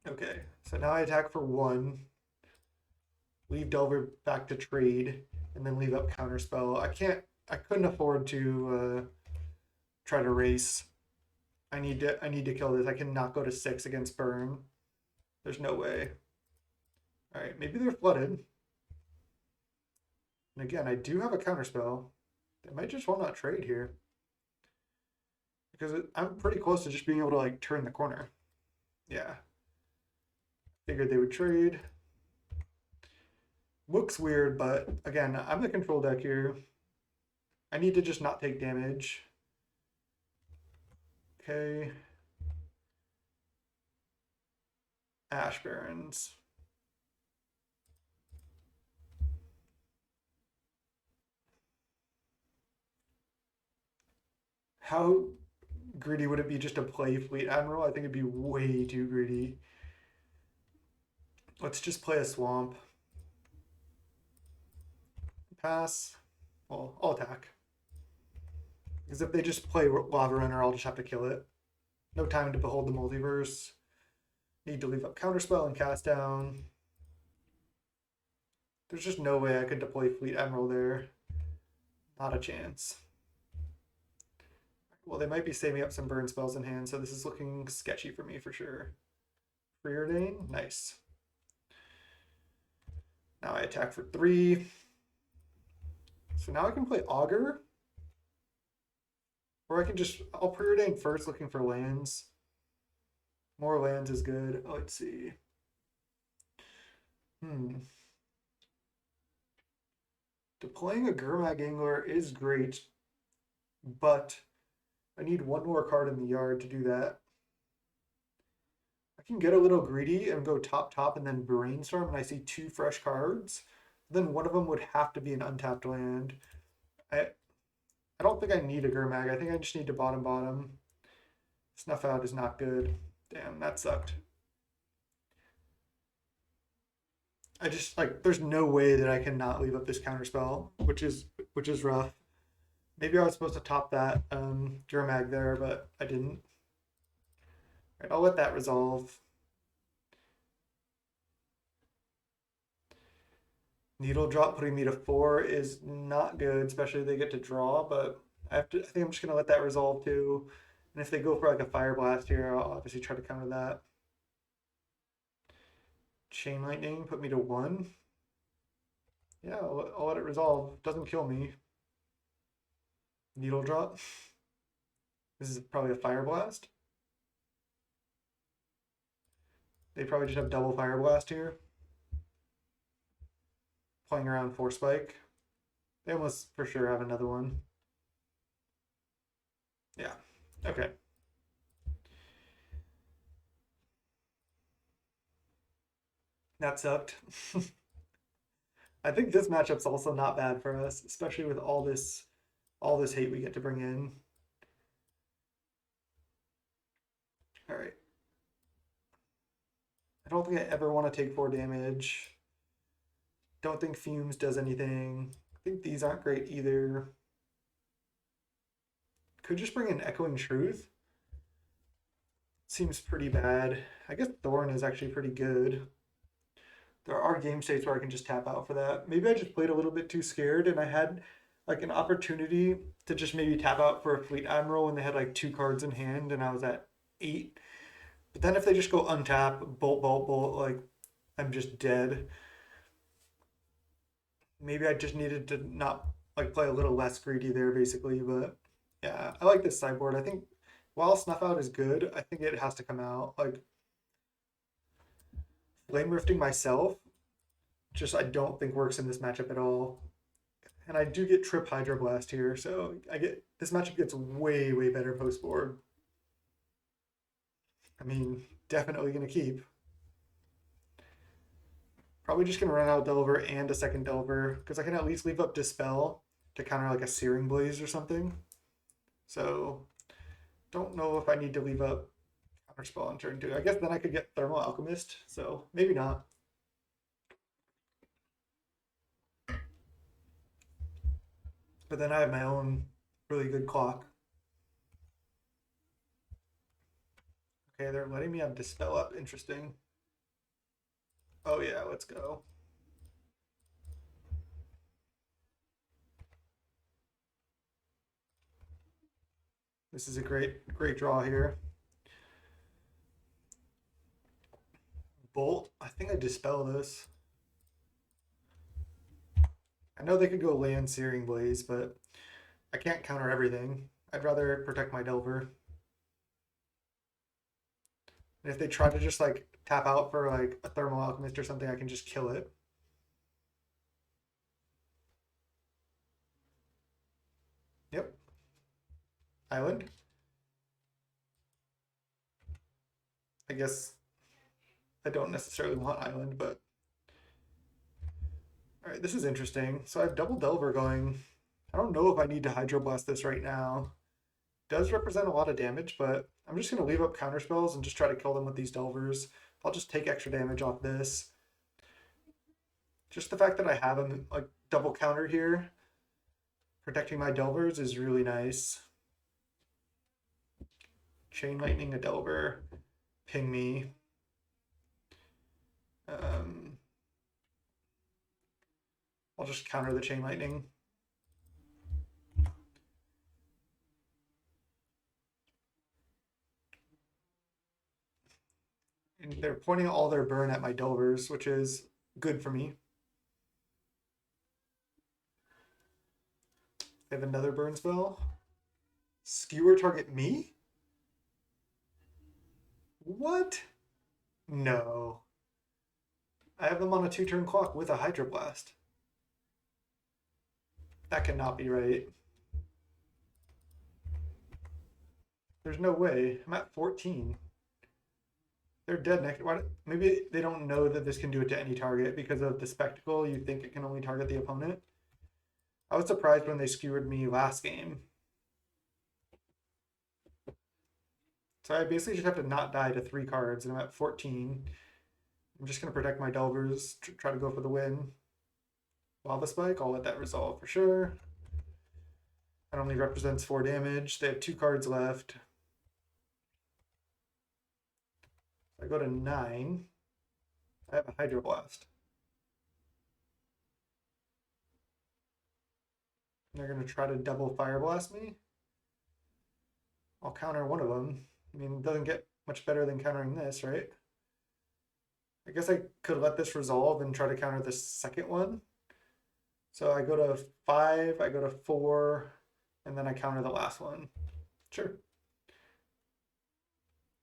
Okay, so now I attack for 1. leave Delver back to trade, and then leave up Counterspell. I couldn't afford to try to race. I need to kill this. I cannot go to 6 against burn. There's no way. All right, maybe they're flooded. And again, I do have a Counterspell. They might just want not trade here. Because I'm pretty close to just being able to like turn the corner. Yeah. Figured they would trade. Looks weird, but again, I'm the control deck here. I need to just not take damage. Okay. Ash Barrens. How greedy would it be just to play Fleet Admiral? I think it'd be way too greedy. Let's just play a Swamp. Pass. Well, I'll attack. Because if they just play Lava Runner, I'll just have to kill it. No time to behold the multiverse. Need to leave up Counterspell and cast down. There's just no way I could deploy Fleet Admiral there. Not a chance. Well, they might be saving up some burn spells in hand, so this is looking sketchy for me for sure. Preordain, nice. Now I attack for 3. So now I can play Augur. Or I can just, I'll preordain first looking for lands. More lands is good. Oh, let's see. Deploying a Gurmag Angler is great, but I need one more card in the yard to do that. I can get a little greedy and go top and then brainstorm and I see 2 fresh cards. Then one of them would have to be an untapped land. I don't think I need a Gurmag. I think I just need to bottom. Snuff Out is not good. Damn, that sucked. I just like there's no way that I cannot leave up this Counterspell, which is rough. Maybe I was supposed to top that Gurmag there, but I didn't. Right, I'll let that resolve. Needle Drop putting me to 4 is not good, especially if they get to draw, but I think I'm just gonna let that resolve too. And if they go for like a Fire Blast here, I'll obviously try to counter that. Chain Lightning put me to 1. Yeah, I'll let it resolve. Doesn't kill me. Needle Drop. This is probably a Fire Blast. They probably just have double Fire Blast here. Playing around Force Spike. They almost for sure have another one. Yeah, okay. That sucked. I think this matchup's also not bad for us, especially with all this hate we get to bring in. All right. I don't think I ever want to take 4 damage. Don't think Fumes does anything. I think these aren't great either. Could just bring in Echoing Truth. Seems pretty bad. I guess Thorn is actually pretty good. There are game states where I can just tap out for that. Maybe I just played a little bit too scared and I had like an opportunity to just maybe tap out for a Fleet Admiral when they had like 2 cards in hand and I was at 8. But then if they just go untap, bolt, like I'm just dead. Maybe I just needed to not like play a little less greedy there basically, but yeah, I like this sideboard. I think while Snuff Out is good, I think it has to come out. Like Flame Rifting myself, just I don't think works in this matchup at all. And I do get Trip Hydroblast here, so I get this matchup gets way better post board. I mean, definitely gonna keep. Probably just gonna run out Delver and a second Delver because I can at least leave up Dispel to counter like a Searing Blaze or something. So don't know if I need to leave up Counterspell on turn 2. I guess then I could get Thermal Alchemist, so maybe not. But then I have my own really good clock. Okay, they're letting me have Dispel up. Interesting. Oh yeah, let's go. This is a great draw here. Bolt. I think I dispel this. I know they could go land Searing Blaze, but I can't counter everything. I'd rather protect my Delver. And if they try to just like tap out for like a Thermal Alchemist or something, I can just kill it. Yep. Island. I guess I don't necessarily want Island, but... Alright, this is interesting. So I have double Delver going. I don't know if I need to Hydroblast this right now. It does represent a lot of damage, but I'm just going to leave up counterspells and just try to kill them with these Delvers. I'll just take extra damage off this. Just the fact that I have a like double counter here, protecting my Delvers, is really nice. Chain Lightning a Delver, ping me. I'll just counter the Chain Lightning. And they're pointing all their burn at my Delvers, which is good for me. They have another burn spell. Skewer target me? What? No. I have them on a 2-turn clock with a Hydroblast. That cannot be right. There's no way. I'm at 14. They're dead next. Why, maybe they don't know that this can do it to any target because of the spectacle. You think it can only target the opponent. I was surprised when they skewered me last game. So I basically just have to not die to 3 cards, and I'm at 14. I'm just going to protect my Delvers, try to go for the win. Lava Spike, I'll let that resolve for sure. That only represents 4 damage. They have 2 cards left. I go to 9. I have a Hydroblast. They're going to try to double Fire Blast me. I'll counter one of them. I mean, it doesn't get much better than countering this, right? I guess I could let this resolve and try to counter the second one. So I go to 5, I go to 4, and then I counter the last one. Sure.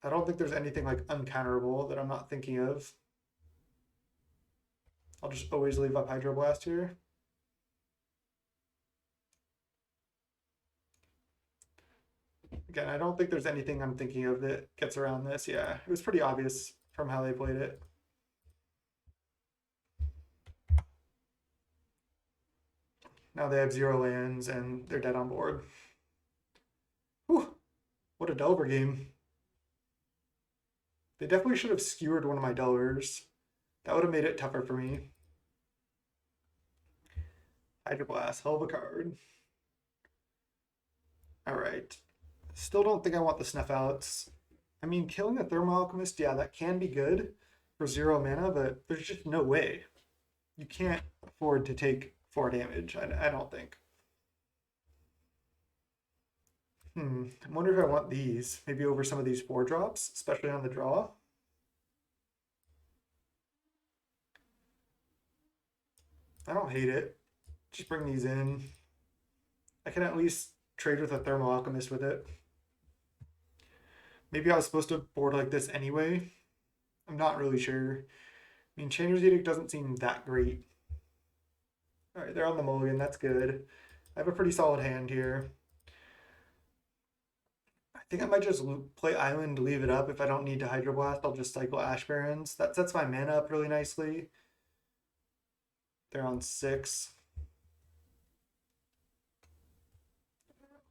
I don't think there's anything like uncounterable that I'm not thinking of. I'll just always leave up Hydroblast here. Again, I don't think there's anything I'm thinking of that gets around this. Yeah, it was pretty obvious from how they played it. Now they have 0 lands and they're dead on board. Whew, what a Delver game. They definitely should have skewered one of my Delvers. That would have made it tougher for me. Hydroblast, hell of a card. Alright. Still don't think I want the Snuff Outs. I mean, killing a Thermal Alchemist, yeah, that can be good for 0 mana, but there's just no way. You can't afford to take 4 damage, I don't think. I wonder if I want these, maybe over some of these 4 drops, especially on the draw. I don't hate it. Just bring these in. I can at least trade with a Thermal Alchemist with it. Maybe I was supposed to board like this anyway. I'm not really sure. I mean, Chainer's Edict doesn't seem that great. Alright, they're on the mulligan. That's good. I have a pretty solid hand here. I think I might just play Island, leave it up. If I don't need to Hydroblast, I'll just cycle Ash Barrens. That sets my mana up really nicely. They're on 6.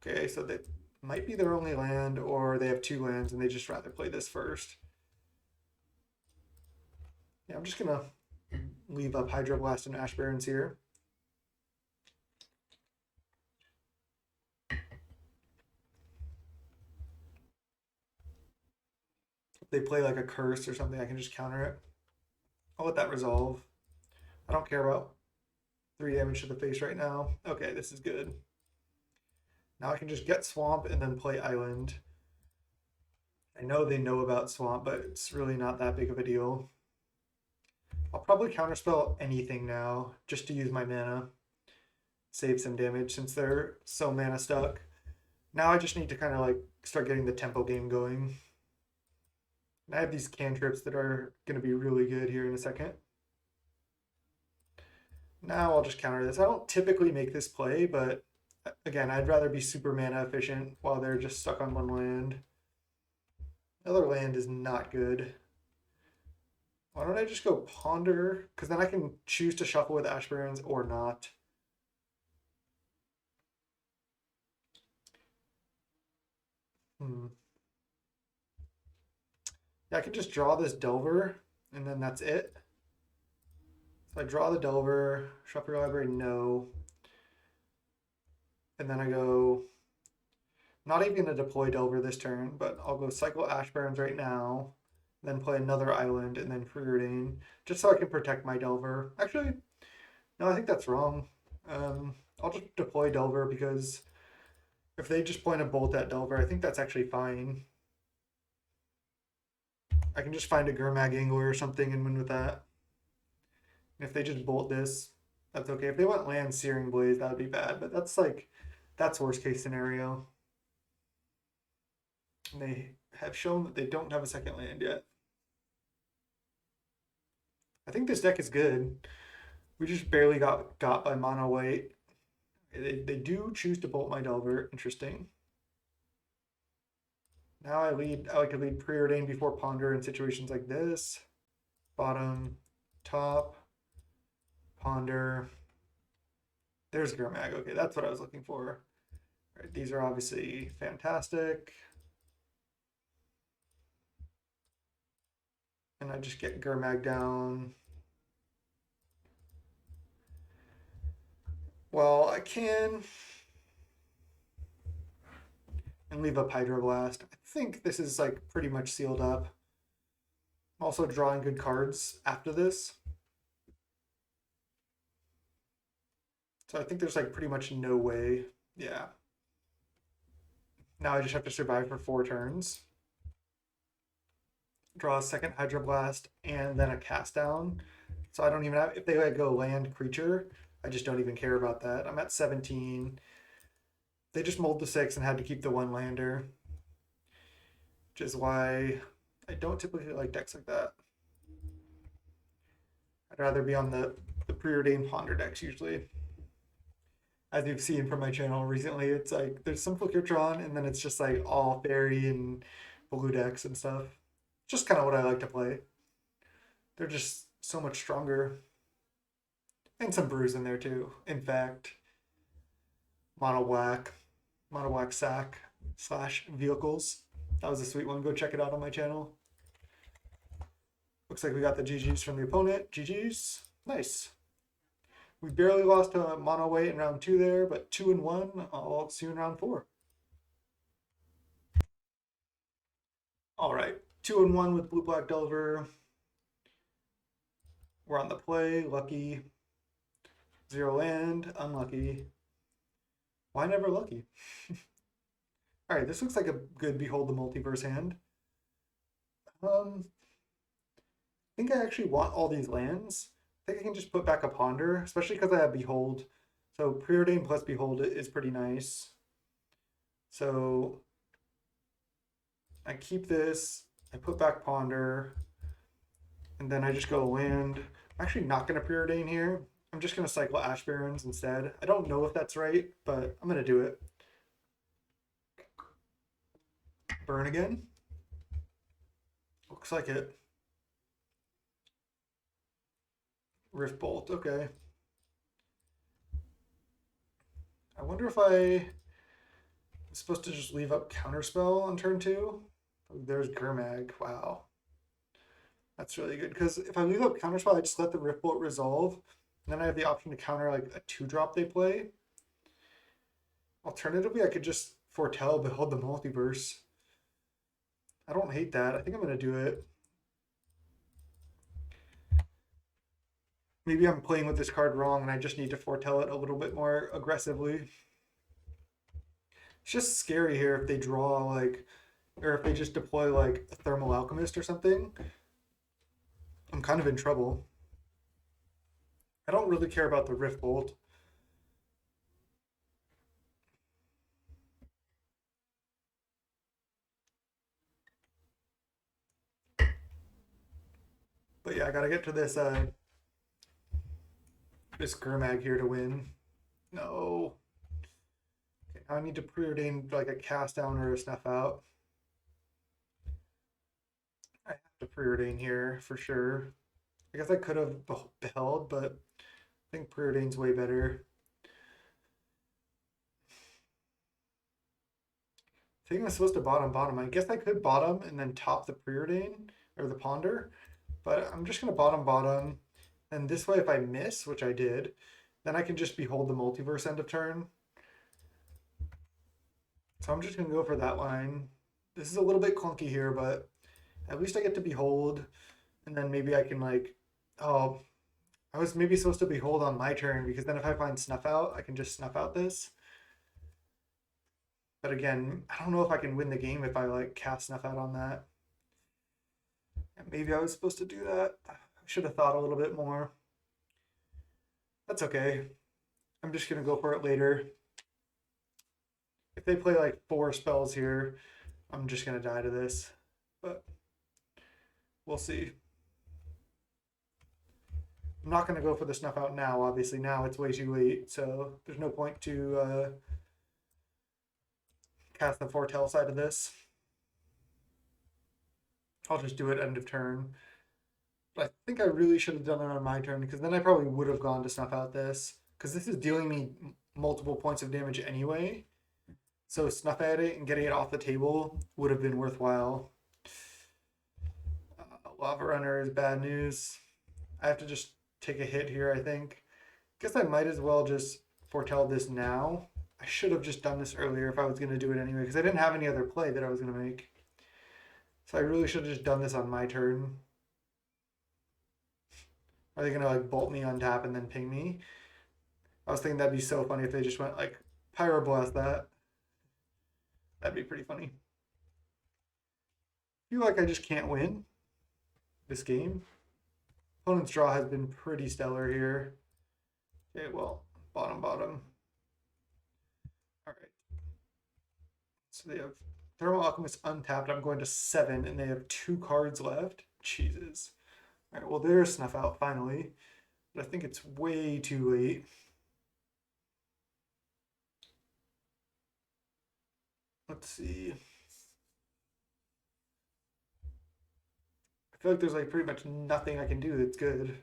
Okay, so they might be their only land, or they have 2 lands and they just rather play this first. Yeah, I'm just gonna leave up Hydroblast and Ash Barrens here. If they play like a curse or something, I can just counter it. I'll let that resolve. I don't care about 3 damage to the face right now. Okay, this is good. Now I can just get Swamp and then play Island. I know they know about Swamp, but it's really not that big of a deal. I'll probably counterspell anything now just to use my mana. Save some damage since they're so mana stuck. Now I just need to kind of like start getting the tempo game going. And I have these cantrips that are going to be really good here in a second. Now I'll just counter this. I don't typically make this play, but again, I'd rather be super mana efficient while they're just stuck on one land. Another land is not good. Why don't I just go Ponder? Because then I can choose to shuffle with Ash Barrens or not. Yeah, I can just draw this Delver, and then that's it. So I draw the Delver, shuffle your library, no. And then I go, not even going to deploy Delver this turn, but I'll go cycle Ash Barrens right now, then play another island, and then Preordain, just so I can protect my Delver. Actually, no, I think that's wrong. I'll just deploy Delver because if they just point a bolt at Delver, I think that's actually fine. I can just find a Gurmag Angler or something and win with that. And if they just bolt this, that's okay. If they want land Searing Blaze, that would be bad. But that's like, that's worst case scenario. And they have shown that they don't have a second land yet. I think this deck is good. We just barely got by mono white. They do choose to bolt my Delver. Interesting. Now I like to lead Preordain before Ponder in situations like this. Bottom, top, Ponder. There's Gurmag. Okay, that's what I was looking for. All right, these are obviously fantastic. And I just get Gurmag down. Well, I can. And leave up Hydroblast. I think this is like pretty much sealed up. I'm also drawing good cards after this. So I think there's like pretty much no way. Yeah. Now I just have to survive for 4 turns. Draw a second Hydroblast and then a cast down. So I don't even have, if they like go land creature, I just don't even care about that. I'm at 17. They just mulled the 6 and had to keep the 1 lander, which is why I don't typically like decks like that. I'd rather be on the Preordained Ponder decks usually. As you've seen from my channel recently, it's like there's some Flickr and then it's just like all fairy and blue decks and stuff. Just kind of what I like to play. They're just so much stronger. And some brews in there too. In fact, mono black sack / vehicles. That was a sweet one. Go check it out on my channel. Looks like we got the GGs from the opponent. GGs. Nice. We barely lost to mono white in round 2 there, but 2-1. I'll see you in round 4. All right, 2-1 with blue black Delver. We're on the play. Lucky. 0 land. Unlucky. Why never lucky? All right, this looks like a good Behold the Multiverse hand. I think I actually want all these lands. I think I can just put back a Ponder, especially because I have Behold. So Preordain plus Behold is pretty nice. So I keep this, I put back Ponder, and then I just go land. I'm actually not going to Preordain here. I'm just going to cycle Ash Barrens instead. I don't know if that's right, but I'm going to do it. Burn again. Looks like it. Rift Bolt, okay. I wonder if I'm supposed to just leave up Counterspell on turn 2. There's Gurmag, wow. That's really good, because if I leave up Counterspell, I just let the Rift Bolt resolve, and then I have the option to counter like a 2-drop they play. Alternatively, I could just foretell Behold the Multiverse. I don't hate that. I think I'm going to do it. Maybe I'm playing with this card wrong and I just need to foretell it a little bit more aggressively. It's just scary here if they draw like, or if they just deploy like a Thermal Alchemist or something. I'm kind of in trouble. I don't really care about the Rift Bolt. But yeah, I gotta get to this Gurmag here to win. No. Okay, now I need to preordain like a cast down or a snuff out. I have to preordain here for sure. I guess I could have beheld, but I think preordain's way better. I think I'm supposed to bottom. I guess I could bottom and then top the preordain or the ponder, but I'm just gonna bottom. And this way, if I miss, which I did, then I can just behold the multiverse end of turn. So I'm just gonna go for that line. This is a little bit clunky here, but at least I get to behold, and then maybe I can like, oh, I was maybe supposed to behold on my turn because then if I find snuff out, I can just snuff out this. But again, I don't know if I can win the game if I like cast snuff out on that. Maybe I was supposed to do that. I should have thought a little bit more. That's okay. I'm just gonna go for it later. If they play like 4 spells here, I'm just gonna die to this. But we'll see. I'm not gonna go for the snuff out now. Obviously, now it's way too late, so there's no point to cast the foretell side of this. I'll just do it end of turn. But I think I really should have done it on my turn because then I probably would have gone to snuff out this because this is dealing me multiple points of damage anyway. So snuff at it and getting it off the table would have been worthwhile. Lava Runner is bad news. I have to just take a hit here, I think. Guess I might as well just foretell this now. I should have just done this earlier if I was going to do it anyway because I didn't have any other play that I was going to make. So I really should have just done this on my turn. Are they going to like bolt me on tap and then ping me? I was thinking that'd be so funny if they just went like Pyroblast that. That'd be pretty funny. I feel like I just can't win this game. Opponent's draw has been pretty stellar here. Okay, well, bottom. All right. So they have Thermal Alchemist untapped. I'm going to 7, and they have 2 cards left. Jesus. All right, well, there's Snuff Out finally. But I think it's way too late. Let's see. I feel like there's like pretty much nothing I can do that's good.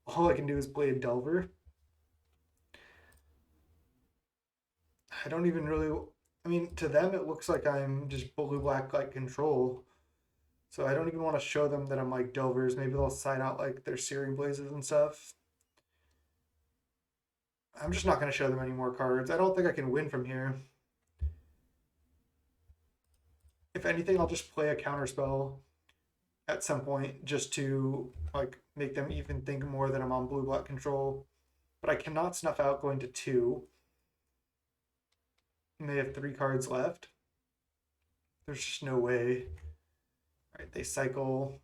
All I can do is play a Delver. I don't even really. I mean, to them, it looks like I'm just blue-black like control. So I don't even want to show them that I'm like Delvers. Maybe they'll sign out like their Searing Blazes and stuff. I'm just not going to show them any more cards. I don't think I can win from here. If anything, I'll just play a counterspell at some point just to like make them even think more that I'm on blue-black control. But I cannot snuff out going to 2. And they have 3 cards left. There's just no way. All right, they cycle.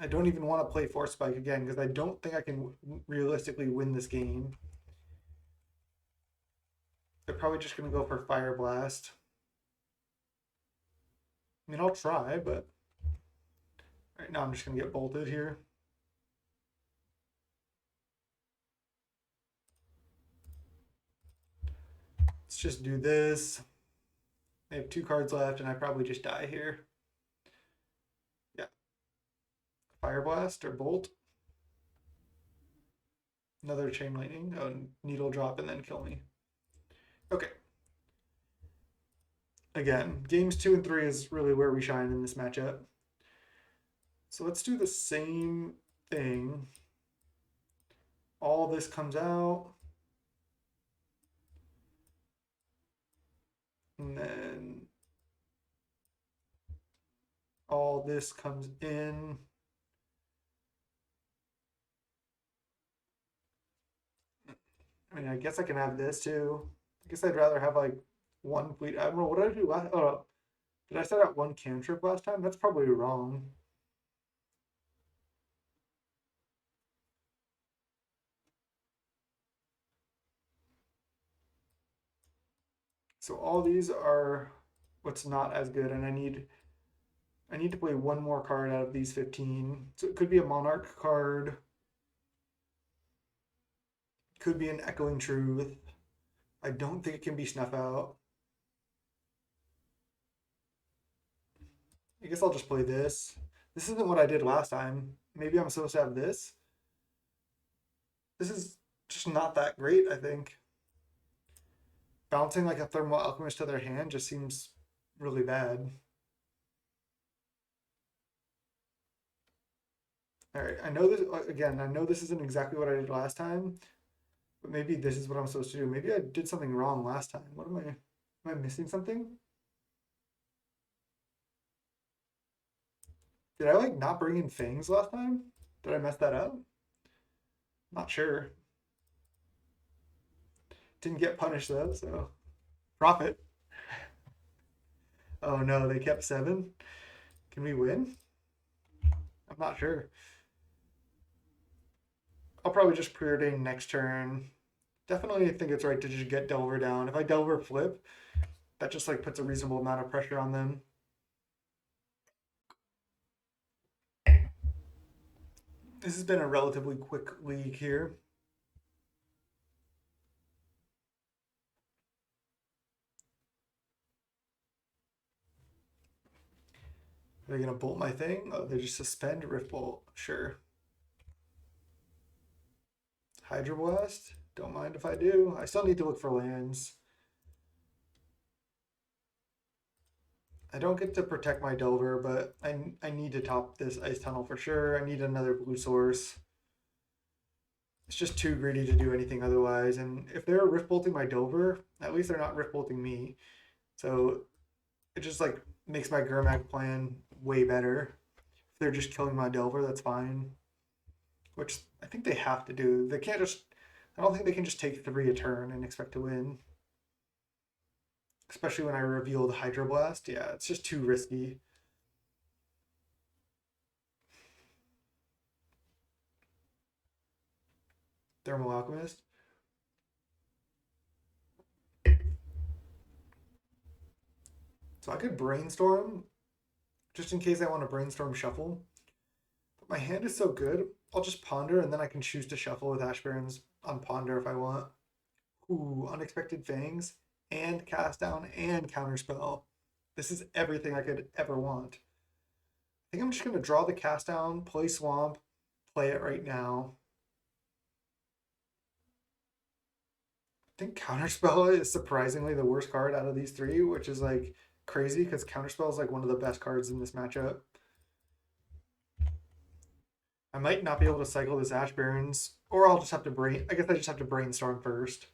I don't even want to play Force Spike again because I don't think I can realistically win this game. They're probably just going to go for Fire Blast. I mean, I'll try, but right now I'm just going to get bolted here. Let's just do this. They have 2 cards left, and I probably just die here. Yeah. Fire Blast or Bolt. Another Chain Lightning. Oh, Needle Drop and then kill me. Okay. Again, games 2 and 3 is really where we shine in this matchup. So let's do the same thing. All this comes out. And then all this comes in. I mean, I guess I can have this too. I guess I'd rather have like one Fleet Admiral. What did I do last? Oh, did I set out one cantrip last time? That's probably wrong. So all these are what's not as good, and I need to play one more card out of these 15. So it could be a Monarch card, could be an Echoing Truth. I don't think it can be Snuff Out. I guess I'll just play this. This isn't what I did last time. Maybe I'm supposed to have this. This is just not that great, I think. Bouncing like a Thermal Alchemist to their hand just seems really bad. All right, I know this, again, I know this isn't exactly what I did last time, but maybe this is what I'm supposed to do. Maybe I did something wrong last time. Am I missing something? Did I like not bring in Fangs last time? Did I mess that up? Not sure. Didn't get punished though, so profit. Oh no, they kept 7. Can we win? I'm not sure. I'll probably just preordain next turn. Definitely think it's right to just get Delver down. If I Delver flip, that just like puts a reasonable amount of pressure on them. This has been a relatively quick league here. Are they gonna bolt my thing? Oh, they just suspend Rift Bolt. Sure. Hydroblast? Don't mind if I do. I still need to look for lands. I don't get to protect my Delver, but I need to top this Ice Tunnel for sure. I need another blue source. It's just too greedy to do anything otherwise. And if they're Rift Bolting my Delver, at least they're not Rift Bolting me. So it just like makes my Gurmag plan way better. If they're just killing my Delver, that's fine. Which I think they have to do. They can't just. I don't think they can just take 3 a turn and expect to win. Especially when I reveal the Hydroblast. Yeah, it's just too risky. Thermal Alchemist. So I could brainstorm just in case I want to brainstorm shuffle. But my hand is so good, I'll just ponder and then I can choose to shuffle with Ash Barrens on ponder if I want. Ooh, Unexpected Fangs and Cast Down and Counterspell. This is everything I could ever want. I think I'm just going to draw the Cast Down, play Swamp, play it right now. I think Counterspell is surprisingly the worst card out of these 3, which is like crazy because Counterspell is like one of the best cards in this matchup. I might not be able to cycle this Ash Barrens, or I'll just have to I guess I just have to brainstorm first.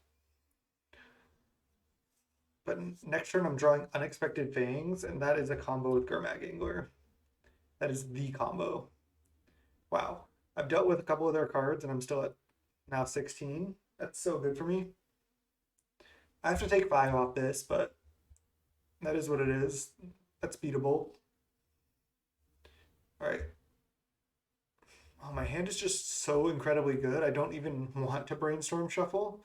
But next turn I'm drawing Unexpected Fangs, and that is a combo with Gurmag Angler. That is the combo. Wow. I've dealt with a couple of their cards, and I'm still at now 16. That's so good for me. I have to take 5 off this, but that is what it is. That's beatable. All right. Oh, my hand is just so incredibly good. I don't even want to brainstorm shuffle,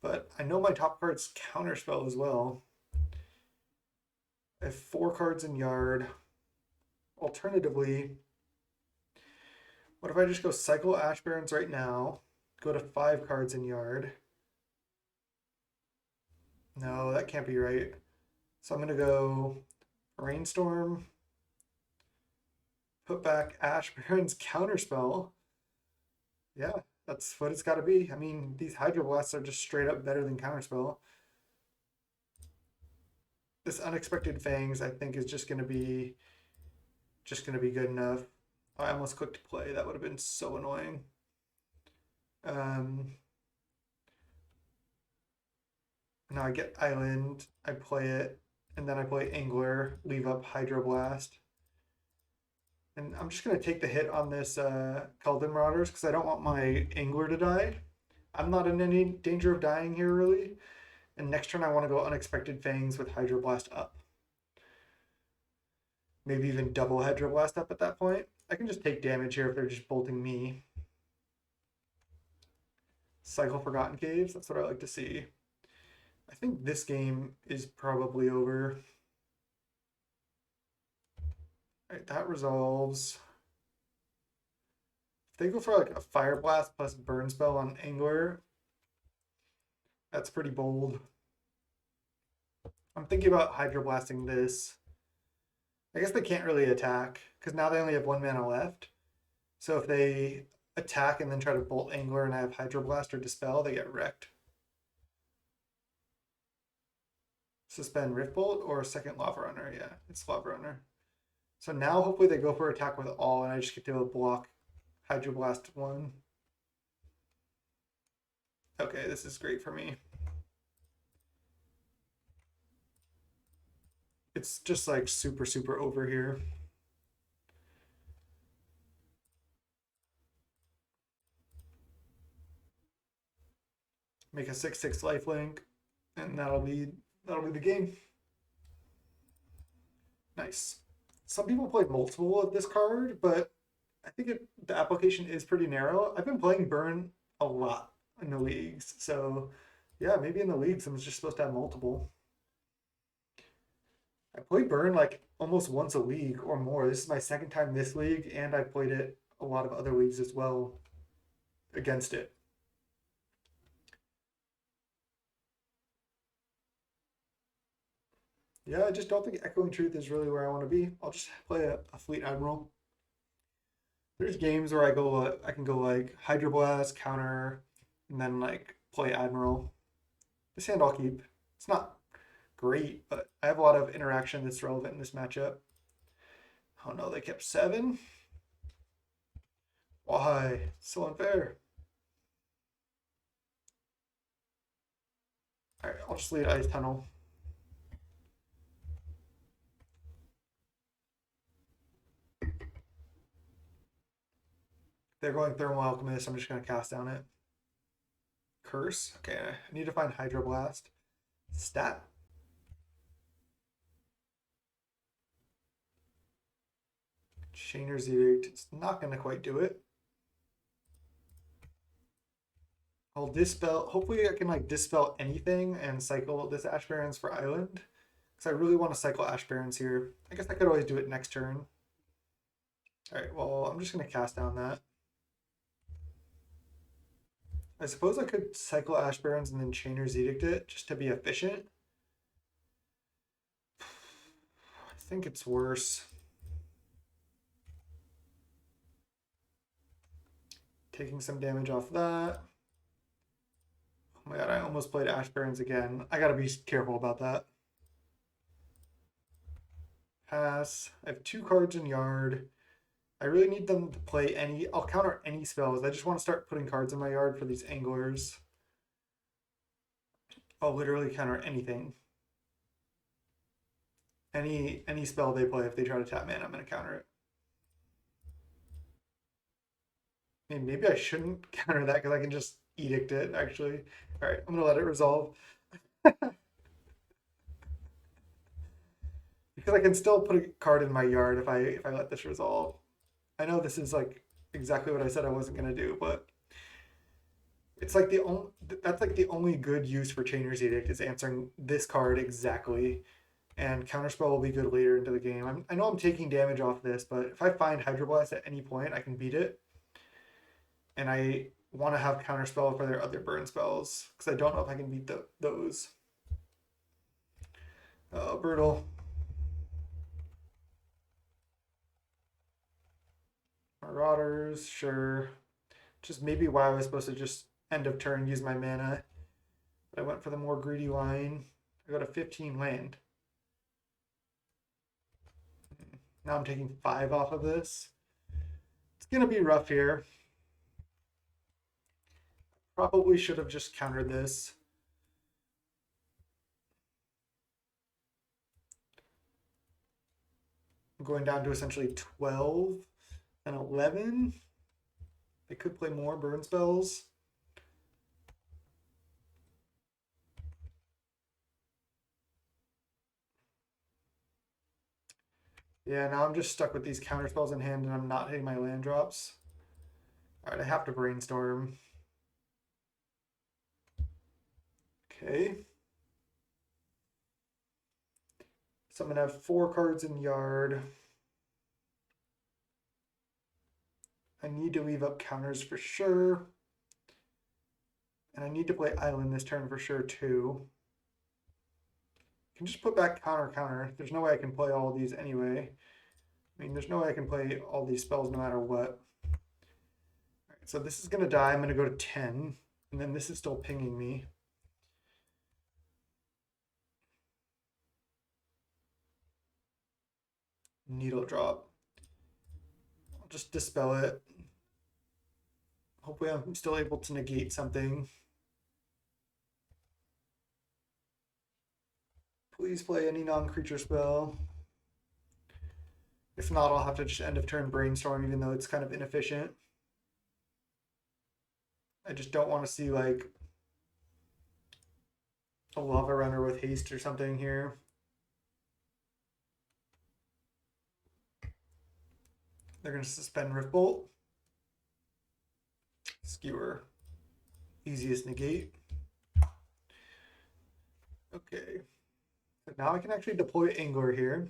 but I know my top card's Counterspell as well. I have 4 cards in yard. Alternatively, what if I just go cycle Ash Barrens right now, go to 5 cards in yard? No, that can't be right. So I'm going to go Brainstorm, put back Ash Barrens Counterspell. Yeah, that's what it's got to be. I mean, these Hydroblasts are just straight up better than Counterspell. This Unexpected Fangs, I think, is just gonna be good enough. Oh, I almost clicked play. That would have been so annoying. Um, Now I get Island, I play it, and then I play Angler, leave up Hydroblast. And I'm just gonna take the hit on this Keldon Marauders because I don't want my Angler to die. I'm not in any danger of dying here, really. And next turn, I want to go Unexpected Fangs with Hydroblast up. Maybe even double Hydroblast up at that point. I can just take damage here if they're just bolting me. Cycle Forgotten Caves, that's what I like to see. I think this game is probably over. All right, that resolves. If they go for like a Fire Blast plus Burn Spell on Angler, that's pretty bold. I'm thinking about Hydroblasting this. I guess they can't really attack because now they only have 1 mana left. So if they attack and then try to Bolt Angler and I have Hydroblast or Dispel, they get wrecked. Suspend Rift Bolt or second Lava Runner. Yeah, it's Lava Runner. So now hopefully they go for attack with all and I just get to block Hydroblast 1. Okay, this is great for me. It's just like super, super over here. Make a 6/6 lifelink, and that'll be the game. Nice. Some people play multiple of this card, but I think the application is pretty narrow. I've been playing Burn a lot in the leagues, so yeah, maybe in the leagues I'm just supposed to have multiple. I play Burn like almost once a league or more. This is my second time this league, and I played it a lot of other leagues as well against it. Yeah, I just don't think Echoing Truth is really where I want to be. I'll just play a Fleet Admiral. There's games where I can go like Hydroblast, counter, and then like play Admiral. This hand I'll keep. It's not great, but I have a lot of interaction that's relevant in this matchup. Oh no, they kept 7. Why? So unfair. All right, I'll just lead Ice Tunnel. They're going Thermal Alchemist. I'm just going to cast down it. Curse. Okay, I need to find Hydroblast. Stat. Chainer's Edict. It's not going to quite do it. I'll dispel. Hopefully, I can like dispel anything and cycle this Ash Barrens for Island. Because I really want to cycle Ash Barrens here. I guess I could always do it next turn. All right, well, I'm just going to cast down that. I suppose I could cycle Ash Barrens and then Chainer's Edict it just to be efficient. I think it's worse. Taking some damage off that. Oh my god, I almost played Ash Barrens again. I gotta be careful about that. Pass. I have 2 cards in yard. I really need them to play any. I'll counter any spells. I just want to start putting cards in my yard for these anglers. I'll literally counter anything. Any spell they play, if they try to tap mana, I'm gonna counter it. I mean, maybe I shouldn't counter that because I can just edict it, actually. All right, I'm gonna let it resolve. Because I can still put a card in my yard if I let this resolve. I know this is like exactly what I said I wasn't gonna do, but it's like that's like the only good use for Chainer's Edict is answering this card exactly. And Counterspell will be good later into the game. I know I'm taking damage off this, but if I find Hydroblast at any point, I can beat it. And I want to have Counterspell for their other burn spells because I don't know if I can beat those. Oh, brutal. Marauders, sure. Just maybe why I was supposed to just end of turn use my mana. But I went for the more greedy line. I got a 15 land. Now I'm taking 5 off of this. It's going to be rough here. Probably should have just countered this. I'm going down to essentially 12 and 11. They could play more burn spells. Yeah, now I'm just stuck with these counter spells in hand and I'm not hitting my land drops. Alright, I have to brainstorm. Okay. So I'm gonna have 4 cards in yard. I need to leave up counters for sure. And I need to play island this turn for sure too. I can just put back counter counter. There's no way I can play all of these anyway. I mean, there's no way I can play all these spells no matter what. All right, so this is gonna die. I'm gonna go to 10. And then this is still pinging me. Needle drop. I'll just dispel it. Hopefully I'm still able to negate something. Please play any non-creature spell. If not, I'll have to just end of turn brainstorm, even though it's kind of inefficient. I just don't want to see like a lava runner with haste or something here. They're going to suspend Rift Bolt. Skewer. Easiest negate. Okay. So now I can actually deploy Angler here.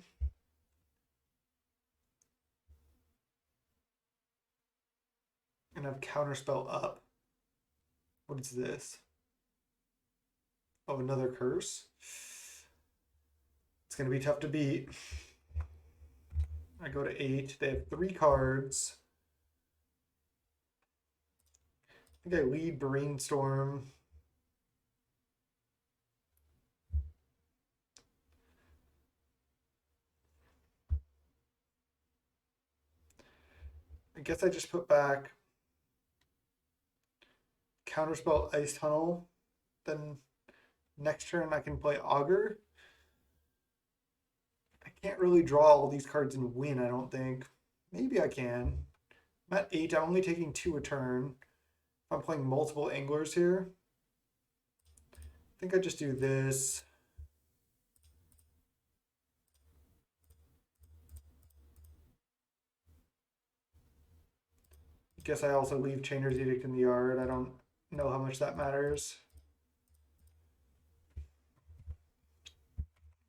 And have Counterspell up. What is this? Oh, another curse. It's going to be tough to beat. I go to 8. They have 3 cards. I think I lead Brainstorm. I guess I just put back Counterspell Ice Tunnel. Then next turn I can play Augur. I can't really draw all these cards and win, I don't think. Maybe I can. I'm at 8. I'm only taking 2 a turn. If I'm playing multiple anglers here, I think I just do this. I guess I also leave Chainer's Edict in the yard. I don't know how much that matters.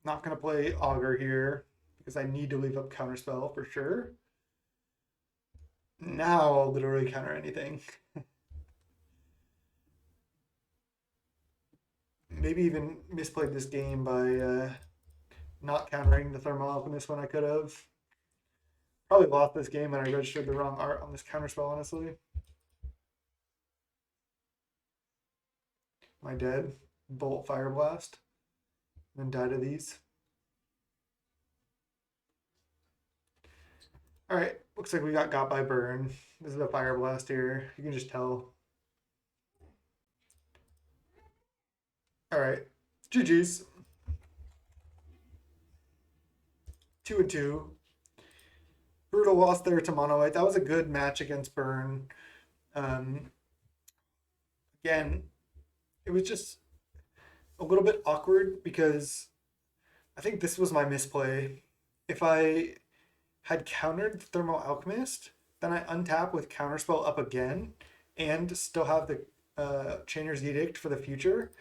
Not going to play Augur here because I need to leave up Counterspell for sure. Now I'll literally counter anything. Maybe even misplayed this game by not countering the Thermal Alchemist when I could have. Probably lost this game and I registered the wrong art on this Counterspell, honestly. Am I dead? Bolt Fire Blast. Then die to these. Alright, looks like we got by burn. This is a Fire Blast here. You can just tell. Alright, GG's. 2 and 2. Brutal loss there to Mono White. That was a good match against Burn. Again, it was just a little bit awkward because I think this was my misplay. If I had countered the Thermal Alchemist, then I untap with Counterspell up again and still have the Chainer's Edict for the future.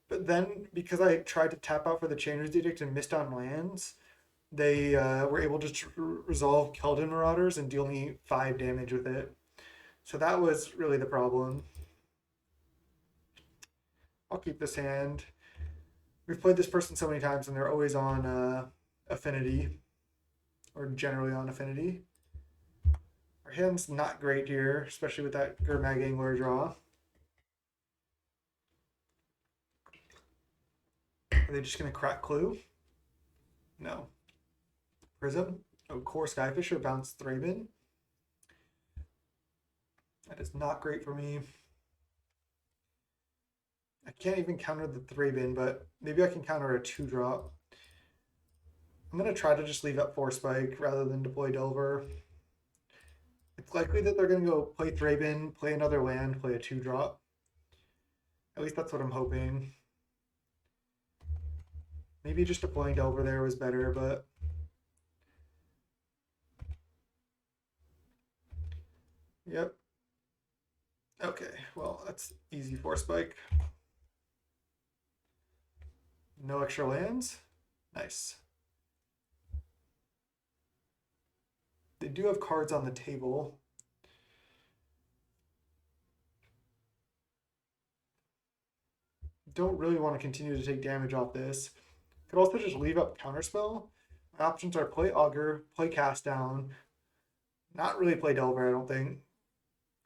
But then, because I tried to tap out for the Chainer's Edict and missed on lands, they were able to resolve Keldon Marauders and deal me 5 damage with it. So that was really the problem. I'll keep this hand. We've played this person so many times and they're always on affinity, or generally on affinity. Our hand's not great here, especially with that Gurmag Angler draw. Are they just going to crack Clue? No. Prism? Oh, Core Skyfisher, bounce Thraben. That is not great for me. I can't even counter the Thraben, but maybe I can counter a 2-drop. I'm going to try to just leave up Force Spike rather than deploy Delver. It's likely that they're going to go play Thraben, play another land, play a 2-drop. At least that's what I'm hoping. Maybe just deploying Delver there was better, but Yep. Okay, well, that's easy for spike. No extra lands. Nice. They do have cards on the table. Don't really want to continue to take damage off this. Could also just leave up Counterspell. My options are play Augur, play Cast Down, not really play Delver, I don't think.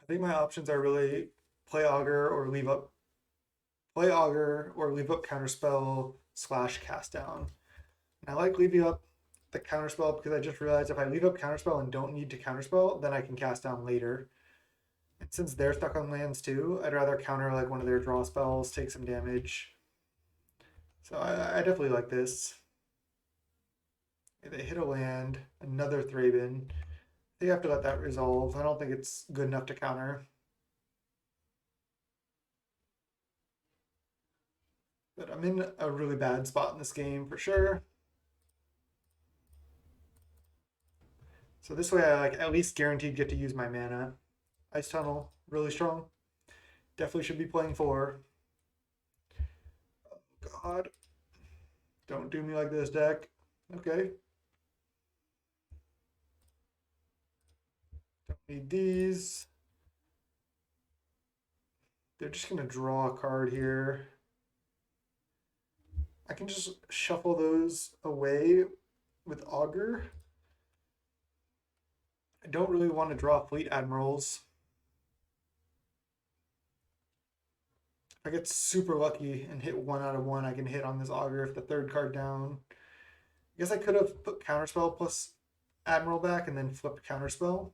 I think my options are really play Augur or leave up Counterspell / Cast Down. And I like leaving up the Counterspell because I just realized if I leave up Counterspell and don't need to Counterspell, then I can cast down later. And since they're stuck on lands too, I'd rather counter like one of their draw spells, take some damage. So I definitely like this. They hit a land, another Thraben. They have to let that resolve. I don't think it's good enough to counter. But I'm in a really bad spot in this game for sure. So this way I like at least guaranteed get to use my mana. Ice Tunnel, really strong. Definitely should be playing 4. Oh, God. Don't do me like this, deck. Okay. Don't need these. They're just going to draw a card here. I can just shuffle those away with Augur. I don't really want to draw Fleet Admirals. If I get super lucky and hit 1 out of 1, I can hit on this Augur if the third card down. I guess I could have put Counterspell plus Admiral back and then flip Counterspell.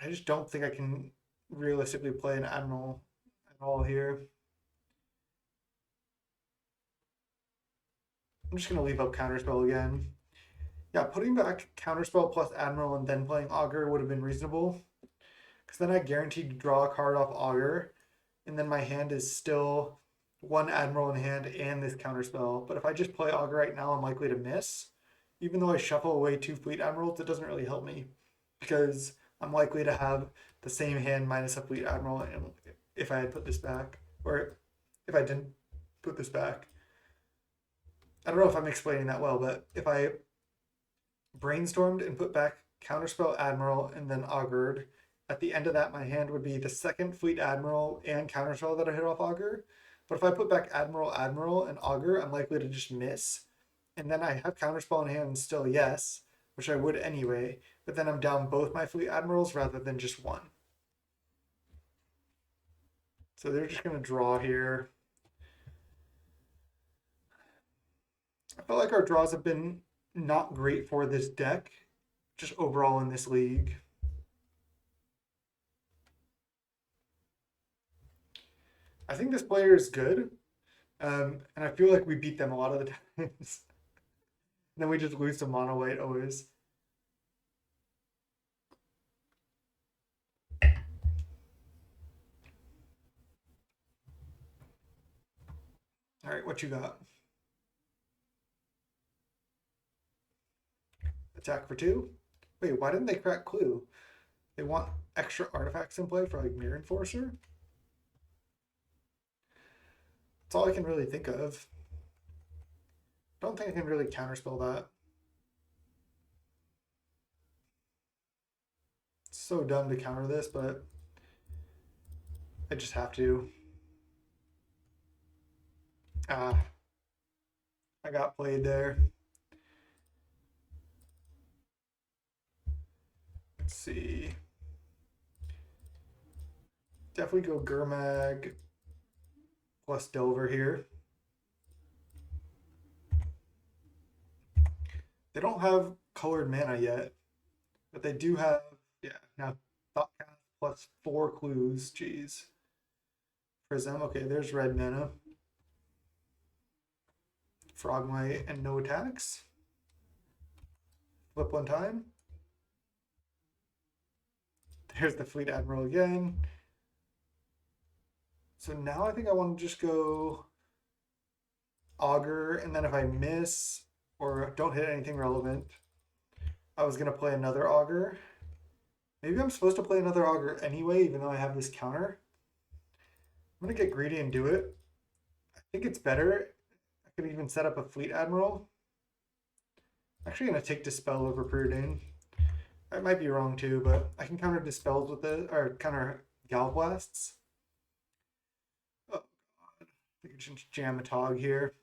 I just don't think I can realistically play an Admiral at all here. I'm just going to leave up Counterspell again. Yeah, putting back Counterspell plus Admiral and then playing Augur would have been reasonable. Because then I guaranteed to draw a card off Augur. And then my hand is still 1 Admiral in hand and this Counterspell. But if I just play Augur right now, I'm likely to miss. Even though I shuffle away 2 Fleet Admirals, it doesn't really help me. Because I'm likely to have the same hand minus a Fleet Admiral if I had put this back. Or if I didn't put this back. I don't know if I'm explaining that well, but if I brainstormed and put back Counterspell Admiral and then Augured, at the end of that, my hand would be the second Fleet Admiral and Counterspell that I hit off Augur. But if I put back Admiral, and Augur, I'm likely to just miss. And then I have Counterspell in hand still, yes, which I would anyway. But then I'm down both my Fleet Admirals rather than just one. So they're just going to draw here. I felt like our draws have been not great for this deck, just overall in this league. I think this player is good, and I feel like we beat them a lot of the times. Then we just lose to mono white always. All right, what you got? Attack for 2? Wait, why didn't they crack Clue? They want extra artifacts in play for like Mirror Enforcer? That's all I can really think of. Don't think I can really counterspell that. It's so dumb to counter this, but I just have to. Ah, I got played there. Let's see. Definitely go Gurmag plus Delver here. They don't have colored mana yet, but they do have, yeah, now Thoughtcast plus 4 clues. Jeez. Prism, okay, there's red mana. Frogmite and no attacks. Flip 1 time. There's the Fleet Admiral again. So now I think I want to just go Augur, and then if I miss or don't hit anything relevant, I was going to play another Augur. Maybe I'm supposed to play another auger anyway, even though I have this counter. I'm gonna get greedy and do it. I think it's better. I could even set up a fleet admiral. I'm actually gonna take dispel over preordain. I might be wrong too, but I can counter dispels with it, or counter gal blasts. Oh god, I think I should jam a tog here.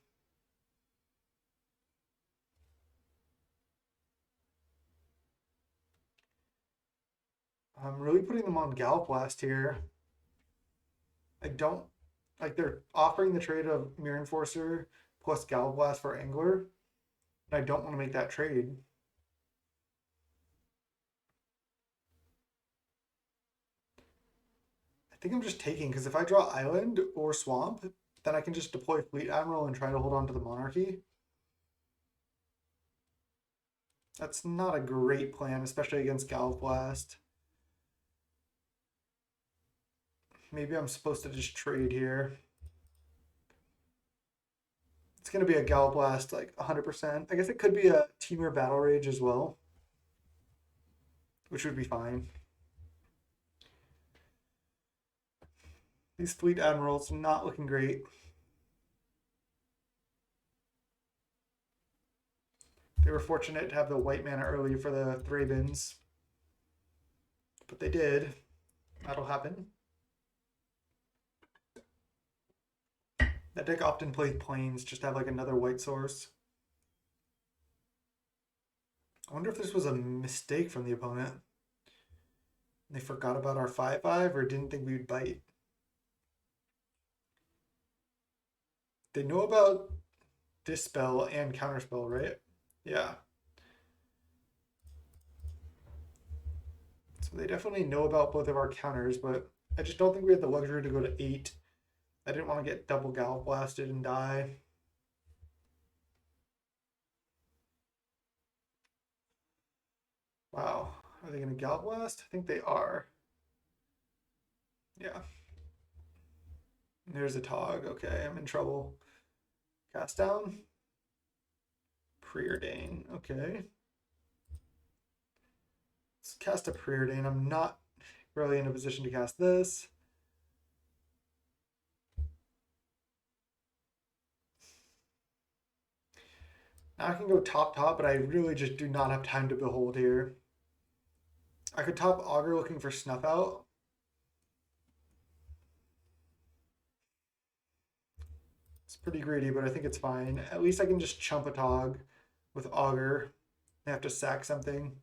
I'm really putting them on gal blast here. I don't like they're offering the trade of Mirror Enforcer plus gal blast for Angler. And I don't want to make that trade. I think I'm just taking because if I draw Island or Swamp, then I can just deploy Fleet Admiral and try to hold on to the Monarchy. That's not a great plan, especially against Galv Blast. Maybe I'm supposed to just trade here. It's going to be a Gal Blast like 100%. I guess it could be a Teamer Battle Rage as well, which would be fine. These Fleet Admirals not looking great. They were fortunate to have the white mana early for the Thrabins, but they did. That'll happen. That deck often plays planes just to have like another white source. I wonder if this was a mistake from the opponent. They forgot about our 5/5 or didn't think we would bite. They know about Dispel and Counterspell, right? Yeah. So they definitely know about both of our counters, but I just don't think we had the luxury to go to 8. I didn't want to get double Gal blasted and die. Wow. Are they going to Gal blast? I think they are. Yeah. There's a Tog. Okay, I'm in trouble. Cast down. Preordain. Okay. Let's cast a Preordain. I'm not really in a position to cast this. Now I can go top, but I really just do not have time to behold here. I could top Augur looking for Snuff Out. It's pretty greedy, but I think it's fine. At least I can just chump a Tog with Augur. I have to sack something.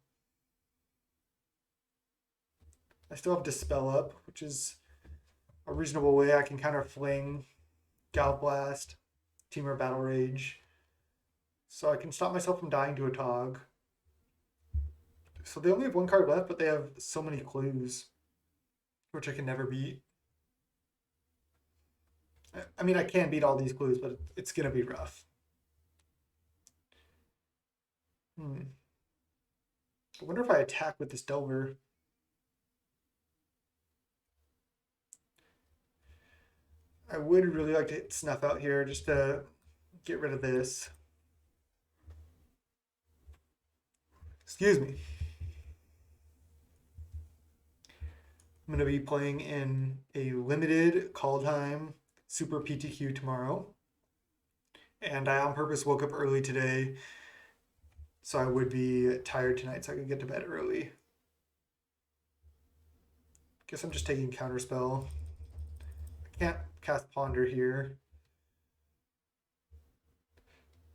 I still have Dispel up, which is a reasonable way I can counter Fling, Gal Blast, Teamer Battle Rage. So I can stop myself from dying to a Tog. So they only have one card left, but they have so many clues, which I can never beat. I mean, I can beat all these clues, but it's going to be rough. I wonder if I attack with this Delver. I would really like to hit Snuff Out here just to get rid of this. Excuse me. I'm going to be playing in a limited call time Super PTQ tomorrow. And I on purpose woke up early today so I would be tired tonight so I could get to bed early. Guess I'm just taking Counterspell. I can't cast Ponder here.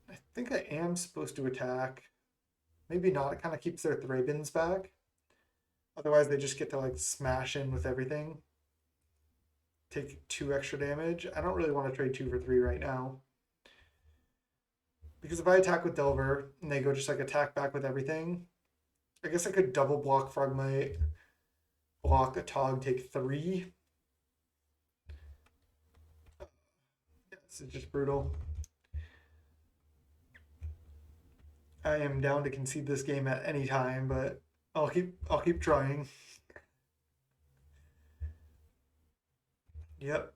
I think I am supposed to attack. Maybe not. It kind of keeps their Thrabins back. Otherwise, they just get to like smash in with everything. Take 2 extra damage. I don't really want to trade 2 for 3 right now. Because if I attack with Delver and they go just like attack back with everything, I guess I could double block Frogmite, block a Tog, take 3. This is just brutal. I am down to concede this game at any time, but I'll keep trying. Yep.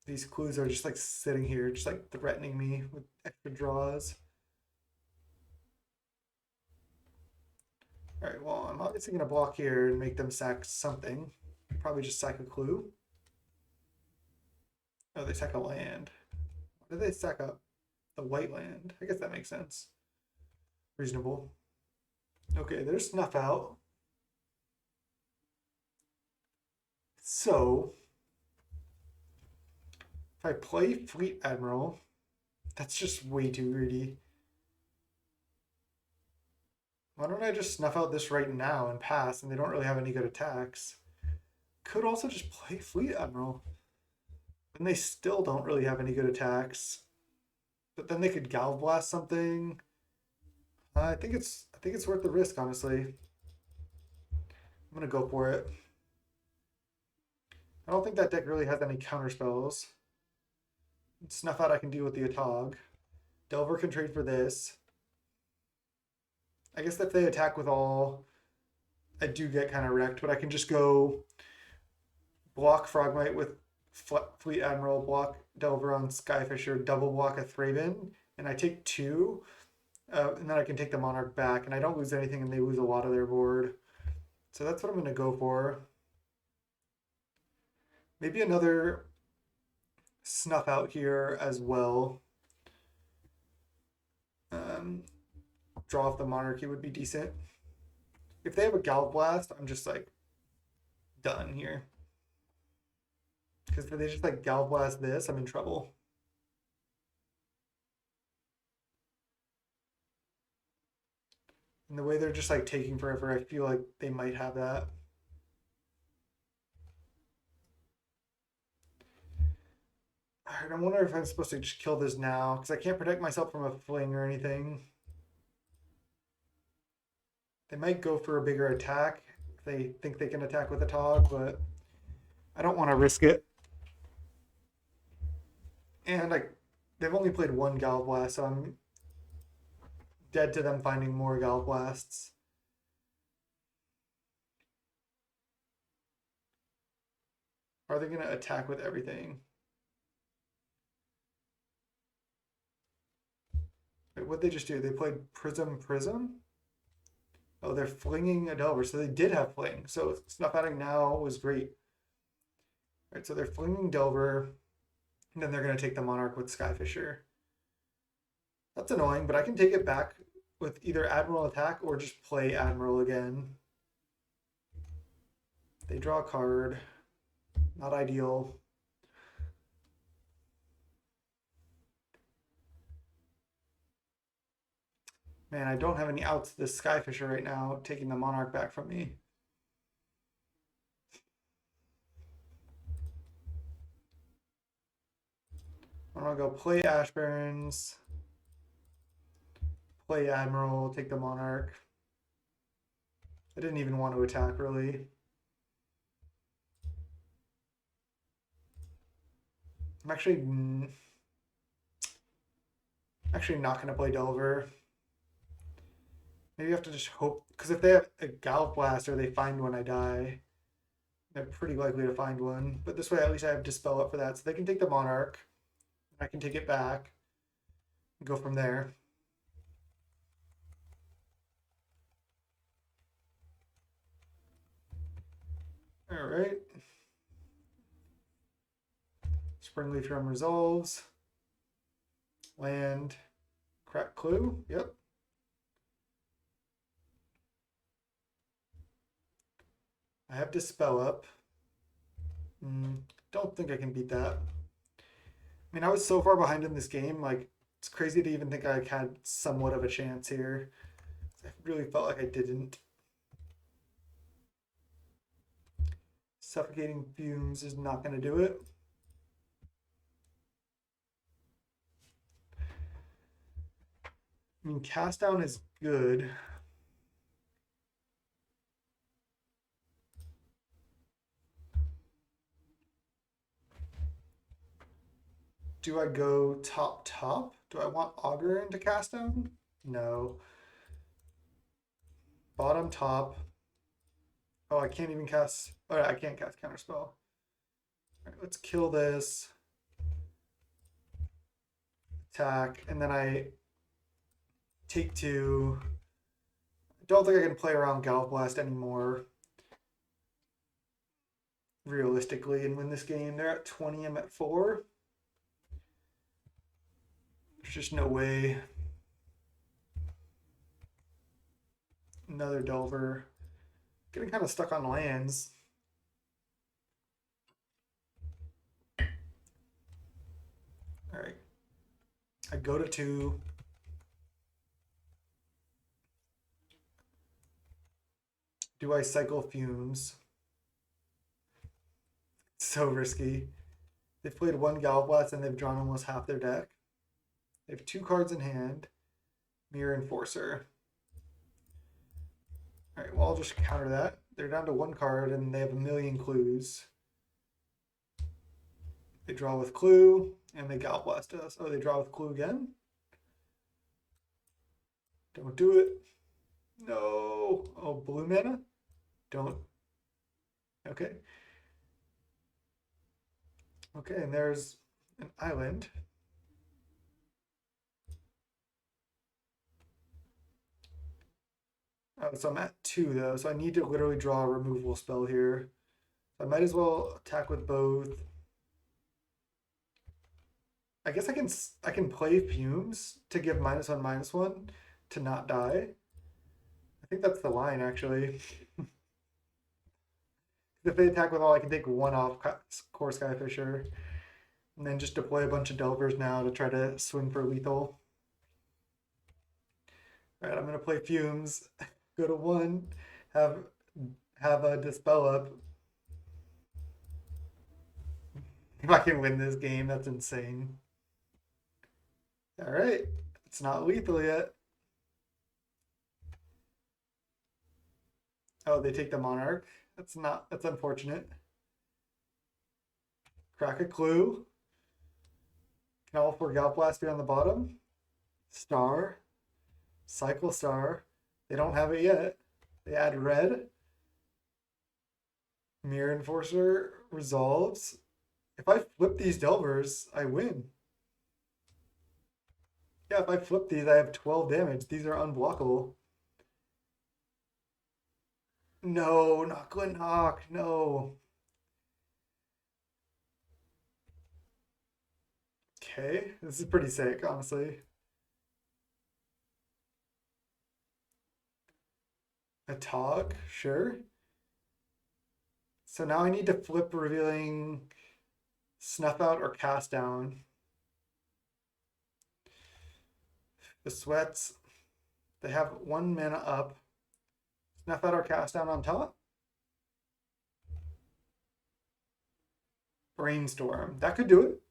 These clues are just like sitting here, just like threatening me with extra draws. All right, well, I'm obviously going to block here and make them sack something. Probably just sack a clue. Oh, they sack a land. Why did they sack up the white land? I guess that makes sense. Reasonable. Okay, there's snuff out. So, if I play Fleet Admiral, that's just way too greedy. Why don't I just snuff out this right now and pass, and they don't really have any good attacks? Could also just play Fleet Admiral. And they still don't really have any good attacks. But then they could Galv Blast something. I think it's worth the risk, honestly. I'm gonna go for it. I don't think that deck really has any counter spells. Snuff out I can deal with the Atog. Delver can trade for this. I guess if they attack with all, I do get kind of wrecked, but I can just go block Frogmite with Fleet Admiral, block Delver on Skyfisher, double block a Thraben, and I take 2, and then I can take the Monarch back, and I don't lose anything, and they lose a lot of their board. So that's what I'm going to go for. Maybe another snuff out here as well. Draw off the Monarchy would be decent. If they have a Galv Blast, I'm just like done here. Because if they just like Galv Blast this, I'm in trouble. And the way they're just like taking forever, I feel like they might have that. Alright, I wonder if I'm supposed to just kill this now, because I can't protect myself from a fling or anything. They might go for a bigger attack if they think they can attack with a Tog, but I don't want to risk it. And they've only played 1 Galv Blast, so I'm dead to them finding more Galv Blasts. Are they going to attack with everything? Wait, what'd they just do? They played Prism? Oh, they're flinging a Delver, so they did have fling. So snuff outing now was great. All right, so they're flinging Delver, and then they're going to take the Monarch with Skyfisher. That's annoying, but I can take it back with either Admiral attack or just play Admiral again. They draw a card. Not ideal. Man, I don't have any outs to this Skyfisher right now, taking the Monarch back from me. I'm gonna go play Ash Barrens, play Admiral, take the Monarch. I didn't even want to attack, really. I'm actually not gonna play Delver. Maybe you have to just hope, because if they have a Galv Blast or they find one, I die. They're pretty likely to find one, but this way at least I have Dispel up for that, so they can take the Monarch. I can take it back and go from there. All right. Springleaf Drum resolves. Land. Crack Clue. Yep. I have Dispel up. Don't think I can beat that. I mean, I was so far behind in this game, like, it's crazy to even think I had somewhat of a chance here. I really felt like I didn't. Suffocating Fumes is not going to do it. I mean, Cast Down is good. Do I go top? Do I want Augur into Cast Down? No. Bottom, top. Oh, I can't even cast. Oh, I can't cast Counterspell. All right, let's kill this. Attack, and then I take 2. don't think I can play around Galblast anymore realistically and win this game. They're at 20, I'm at 4. There's just no way. Another Delver. Getting kind of stuck on lands. All right. I go to 2. Do I cycle Fumes? So risky. They've played 1 Galblast and they've drawn almost half their deck. They have 2 cards in hand. Mirror Enforcer. All right, well, I'll just counter that. They're down to 1 card and they have a million clues. They draw with Clue and they Galblast us. Oh, they draw with Clue again? Don't do it. No. Oh, blue mana? Don't. Okay. Okay, and there's an island. So I'm at 2 though, so I need to literally draw a removal spell here. I might as well attack with both. I guess I can play Fumes to give -1/-1 to not die. I think that's the line actually. If they attack with all, I can take 1 off Core Skyfisher, and then just deploy a bunch of Delvers now to try to swing for lethal. All right, I'm gonna play Fumes. Go to 1, have a Dispel up. If I can win this game, that's insane. All right, it's not lethal yet. Oh, they take the Monarch. That's unfortunate. Crack a Clue. Can all 4 Galblast be on the bottom? Star. Cycle Star. They don't have it yet. They add red. Mirror Enforcer resolves. If I flip these Delvers, I win. Yeah, if I flip these, I have 12 damage. These are unblockable. No, not Glenhawk. No. Okay, this is pretty sick, honestly. A Tog, sure. So now I need to flip revealing Snuff Out or Cast Down. The Sweats, they have 1 mana up. Snuff Out or Cast Down on top. Brainstorm, that could do it.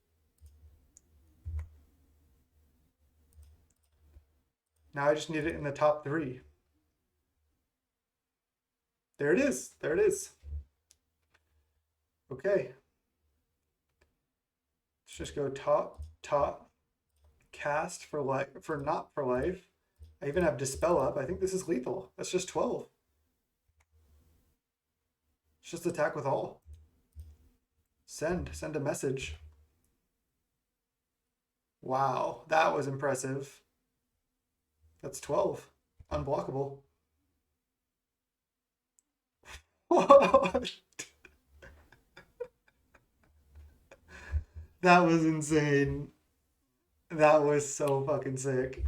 Now I just need it in the top 3. There it is. There it is. Okay. Let's just go top, cast for life, for not for life. I even have Dispel up. I think this is lethal. That's just 12. It's just attack with all. Send a message. Wow, that was impressive. That's 12. Unblockable. That was insane. That was so fucking sick.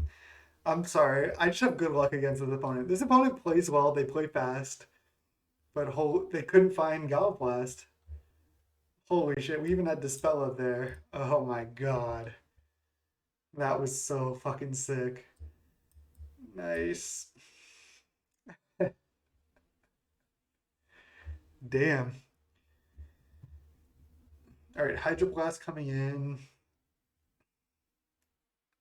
I'm sorry. I just have good luck against this opponent. This opponent plays well. They play fast, but they couldn't find Galblast. Holy shit! We even had Dispel up there. Oh my god, that was so fucking sick. Nice. Damn. All right, Hydroblast coming in.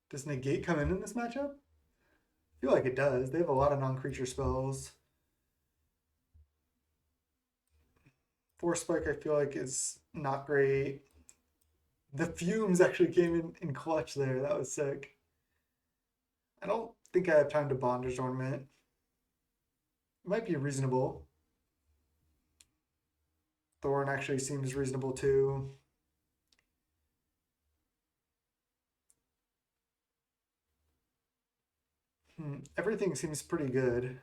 Does Negate come in this matchup? I feel like it does. They have a lot of non-creature spells. Force Spike, I feel like, is not great. The Fumes actually came in clutch there. That was sick. I don't think I have time to Bondage Ornament. It might be reasonable. Thorn actually seems reasonable too. Everything seems pretty good.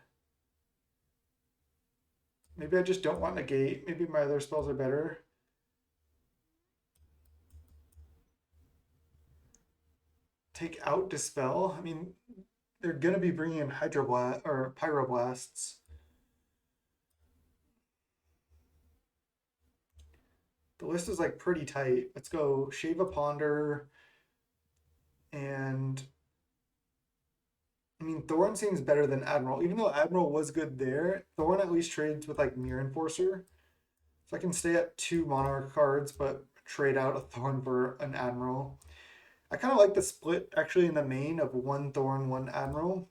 Maybe I just don't want negate. Maybe my other spells are better. Take out Dispel. I mean, they're gonna be bringing in Hydroblast or Pyroblasts. The list is like pretty tight. Let's go Shave a Ponder, and I mean Thorn seems better than Admiral. Even though Admiral was good there, Thorn at least trades with like Mirror Enforcer. So I can stay at 2 Monarch cards, but trade out a Thorn for an Admiral. I kind of like the split actually in the main of 1 Thorn, 1 Admiral.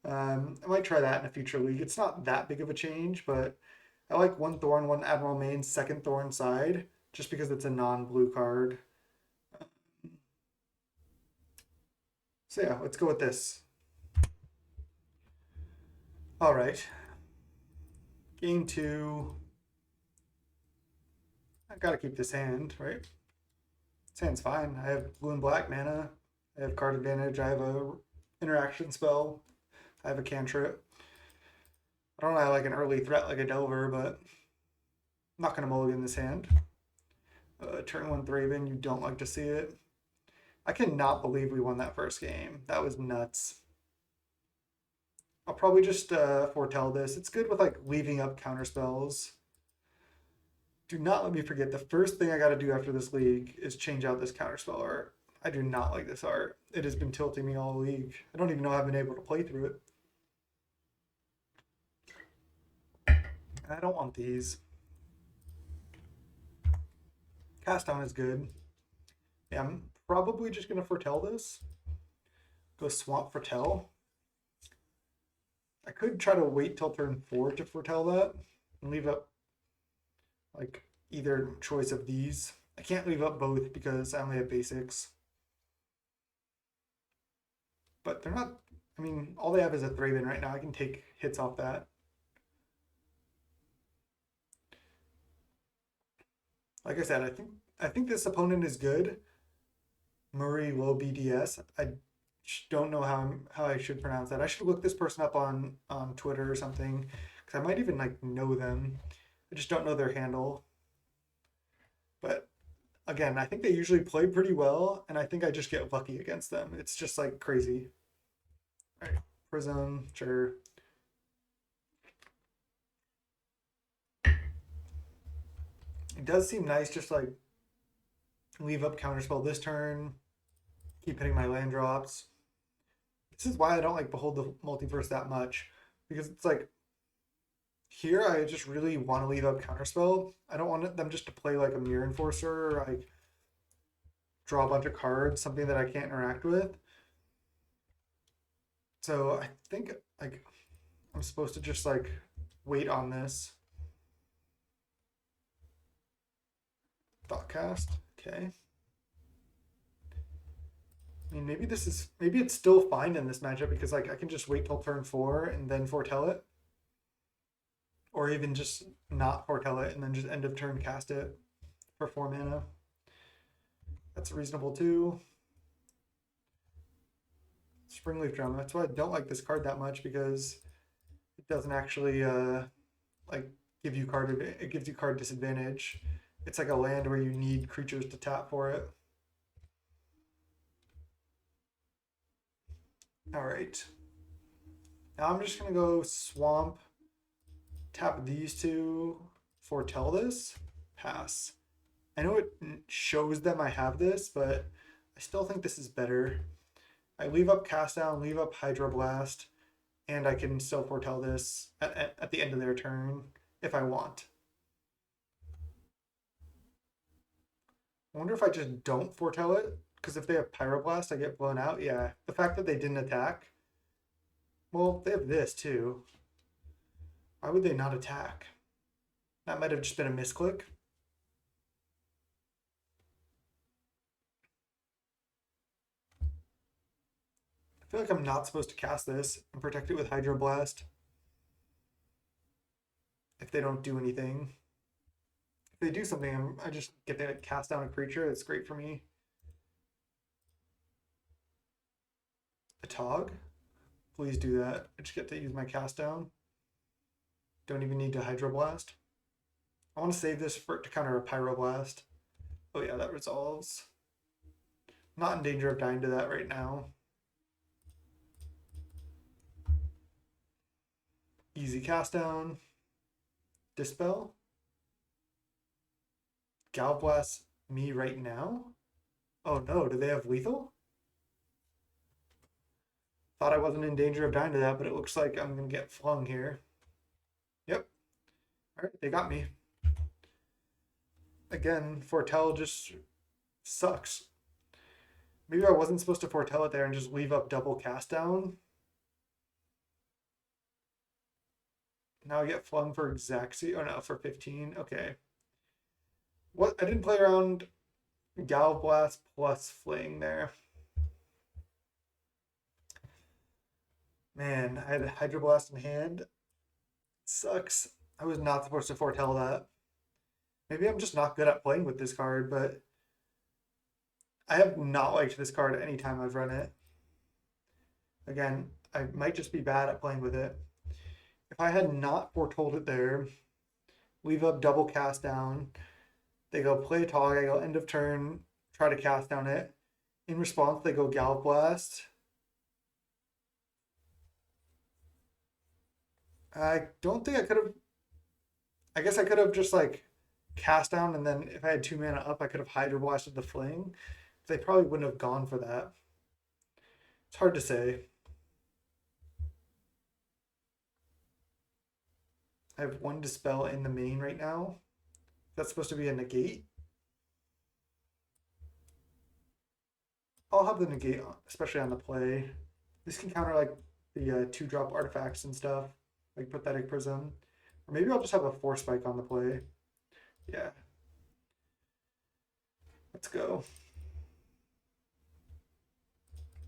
I might try that in a future league. It's not that big of a change, but I like 1 Thorn, 1 Admiral main, 2nd Thorn side, just because it's a non-blue card. So yeah, let's go with this. All right. Game 2. I gotta keep this hand, right? This hand's fine. I have blue and black mana. I have card advantage. I have a interaction spell. I have a cantrip. I don't have like an early threat like a Delver, but I'm not gonna mulligan this hand. Turn 1 Thraben, you don't like to see it. I cannot believe we won that first game. That was nuts. I'll probably just foretell this. It's good with like leaving up counter spells. Do not let me forget, the first thing I got to do after this league is change out this counterspell art. I do not like this art. It has been tilting me all league. I don't even know I've been able to play through it. I don't want these. Cast down is good. Yeah, I'm probably just going to foretell this. Go Swamp Foretell. I could try to wait till turn 4 to foretell that and leave up like either choice of these. I can't leave up both because I only have basics. But they're not, I mean, all they have is a Thraben right now. I can take hits off that. Like I said, I think this opponent is good. Murray low BDS. I don't know how I should pronounce that. I should look this person up on Twitter or something because I might even like know them. I just don't know their handle. But again, I think they usually play pretty well, and I think I just get lucky against them. It's just like crazy. All right, Prism, sure. It does seem nice just like leave up counterspell this turn, keep hitting my land drops. This is why I don't like Behold the Multiverse that much, because it's like here I just really want to leave up counterspell. I don't want them just to play like a Mirror Enforcer or like draw a bunch of cards, something that I can't interact with. So I think like I'm supposed to just like wait on this. Thoughtcast, okay. I mean, maybe it's still fine in this matchup because like I can just wait till turn 4 and then foretell it, or even just not foretell it and then just end of turn cast it for 4 mana. That's reasonable too. Springleaf Drum. That's why I don't like this card that much, because it doesn't actually like give you card. It gives you card disadvantage. It's like a land where you need creatures to tap for it. All right. Now I'm just gonna go Swamp, tap these two, foretell this, pass. I know it shows them I have this, but I still think this is better. I leave up Cast Down, leave up Hydroblast, and I can still foretell this at the end of their turn if I want. I wonder if I just don't foretell it, because if they have Pyroblast, I get blown out. Yeah, the fact that they didn't attack. Well, they have this too. Why would they not attack? That might have just been a misclick. I feel like I'm not supposed to cast this and protect it with Hydroblast if they don't do anything. If they do something, I just get to cast down a creature. It's great for me. A Tog? Please do that. I just get to use my cast down. Don't even need to Hydroblast. I want to save this to counter a Pyroblast. Oh yeah, that resolves. Not in danger of dying to that right now. Easy cast down. Dispel. Galblast me right now? Oh no, do they have lethal? Thought I wasn't in danger of dying to that, but it looks like I'm going to get flung here. Yep. Alright, they got me. Again, foretell just sucks. Maybe I wasn't supposed to foretell it there and just leave up double cast down. Now I get flung for Xaxi. Oh no, for 15. Okay. What? I didn't play around Galblast plus Fling there. Man, I had Hydroblast in hand. It sucks. I was not supposed to foretell that. Maybe I'm just not good at playing with this card, but I have not liked this card any time I've run it. Again, I might just be bad at playing with it. If I had not foretold it there, leave up double cast down, they go play Tog, I go end of turn, try to cast down it. In response, they go Gallop Blast. I don't think I could have. I guess I could have just like cast down, and then if I had 2 mana up, I could have Hydro Blasted the Fling. They probably wouldn't have gone for that. It's hard to say. I have 1 Dispel in the main right now. That's supposed to be a negate. I'll have the negate, especially on the play. This can counter like the 2-drop artifacts and stuff, like Pathetic Prism. Or maybe I'll just have a 4 spike on the play. Yeah. Let's go.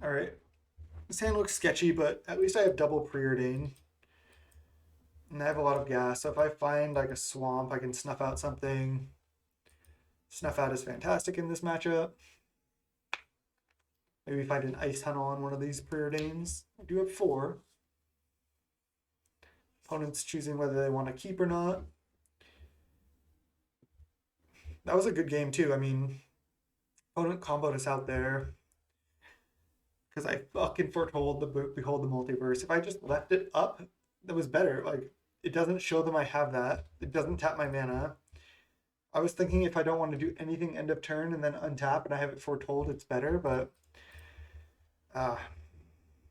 All right. This hand looks sketchy, but at least I have double Preordain. And I have a lot of gas, so if I find like a swamp, I can snuff out something. Snuff out is fantastic in this matchup. Maybe find an ice tunnel on one of these Preordains. I do have 4. Opponent's choosing whether they want to keep or not. That was a good game too. I mean, opponent comboed us out there because I fucking foretold the Behold the Multiverse. If I just left it up, that was better. Like, it doesn't show them I have that. It doesn't tap my mana. I was thinking if I don't want to do anything end of turn and then untap and I have it foretold, it's better, but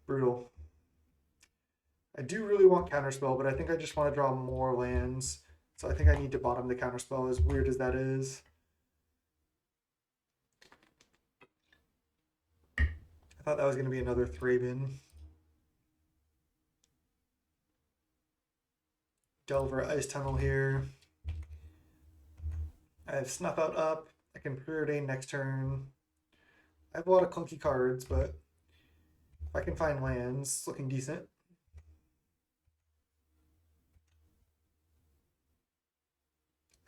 brutal. I do really want Counterspell, but I think I just want to draw more lands. So I think I need to bottom the Counterspell, as weird as that is. I thought that was going to be another Thraben. Delver Ice Tunnel here. I have Snuff Out up. I can Preordain next turn. I have a lot of clunky cards, but if I can find lands, it's looking decent.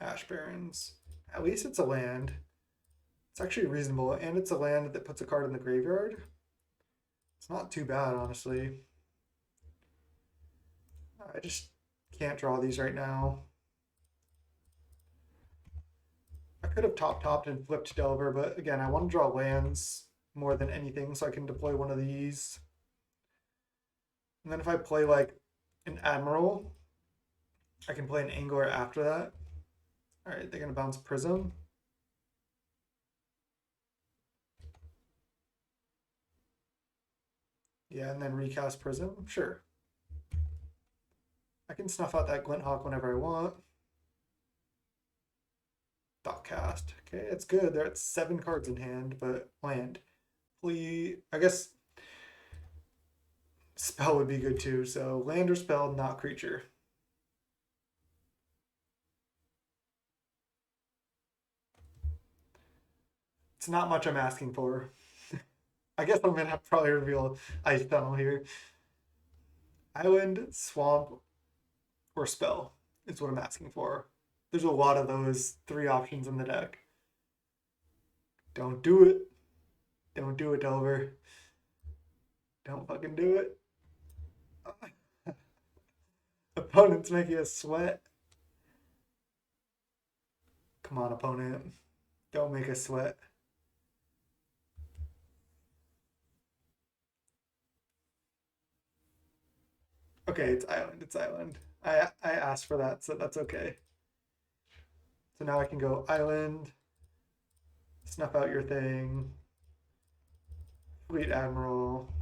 Ash Barrens. At least it's a land. It's actually reasonable, and it's a land that puts a card in the graveyard. It's not too bad, honestly. I just can't draw these right now. I could have topped and flipped Delver, but again, I want to draw lands more than anything, so I can deploy one of these. And then if I play like an Admiral, I can play an Angler after that. All right, they're going to bounce Prism. Yeah, and then recast Prism. Sure. I can snuff out that Glinthawk whenever I want. Dot cast. Okay, it's good. They're at 7 cards in hand, but land. Please, I guess spell would be good too. So land or spell, not creature. It's not much I'm asking for. I guess I'm gonna probably reveal Ice Tunnel here. Island, Swamp, or Spell is what I'm asking for. There's a lot of those 3 options in the deck. Don't do it. Don't do it, Delver. Don't fucking do it. Opponent's making us sweat. Come on, opponent. Don't make us sweat. Okay, it's island. It's island. I asked for that, so that's okay. So now I can go island, snuff out your thing, fleet admiral,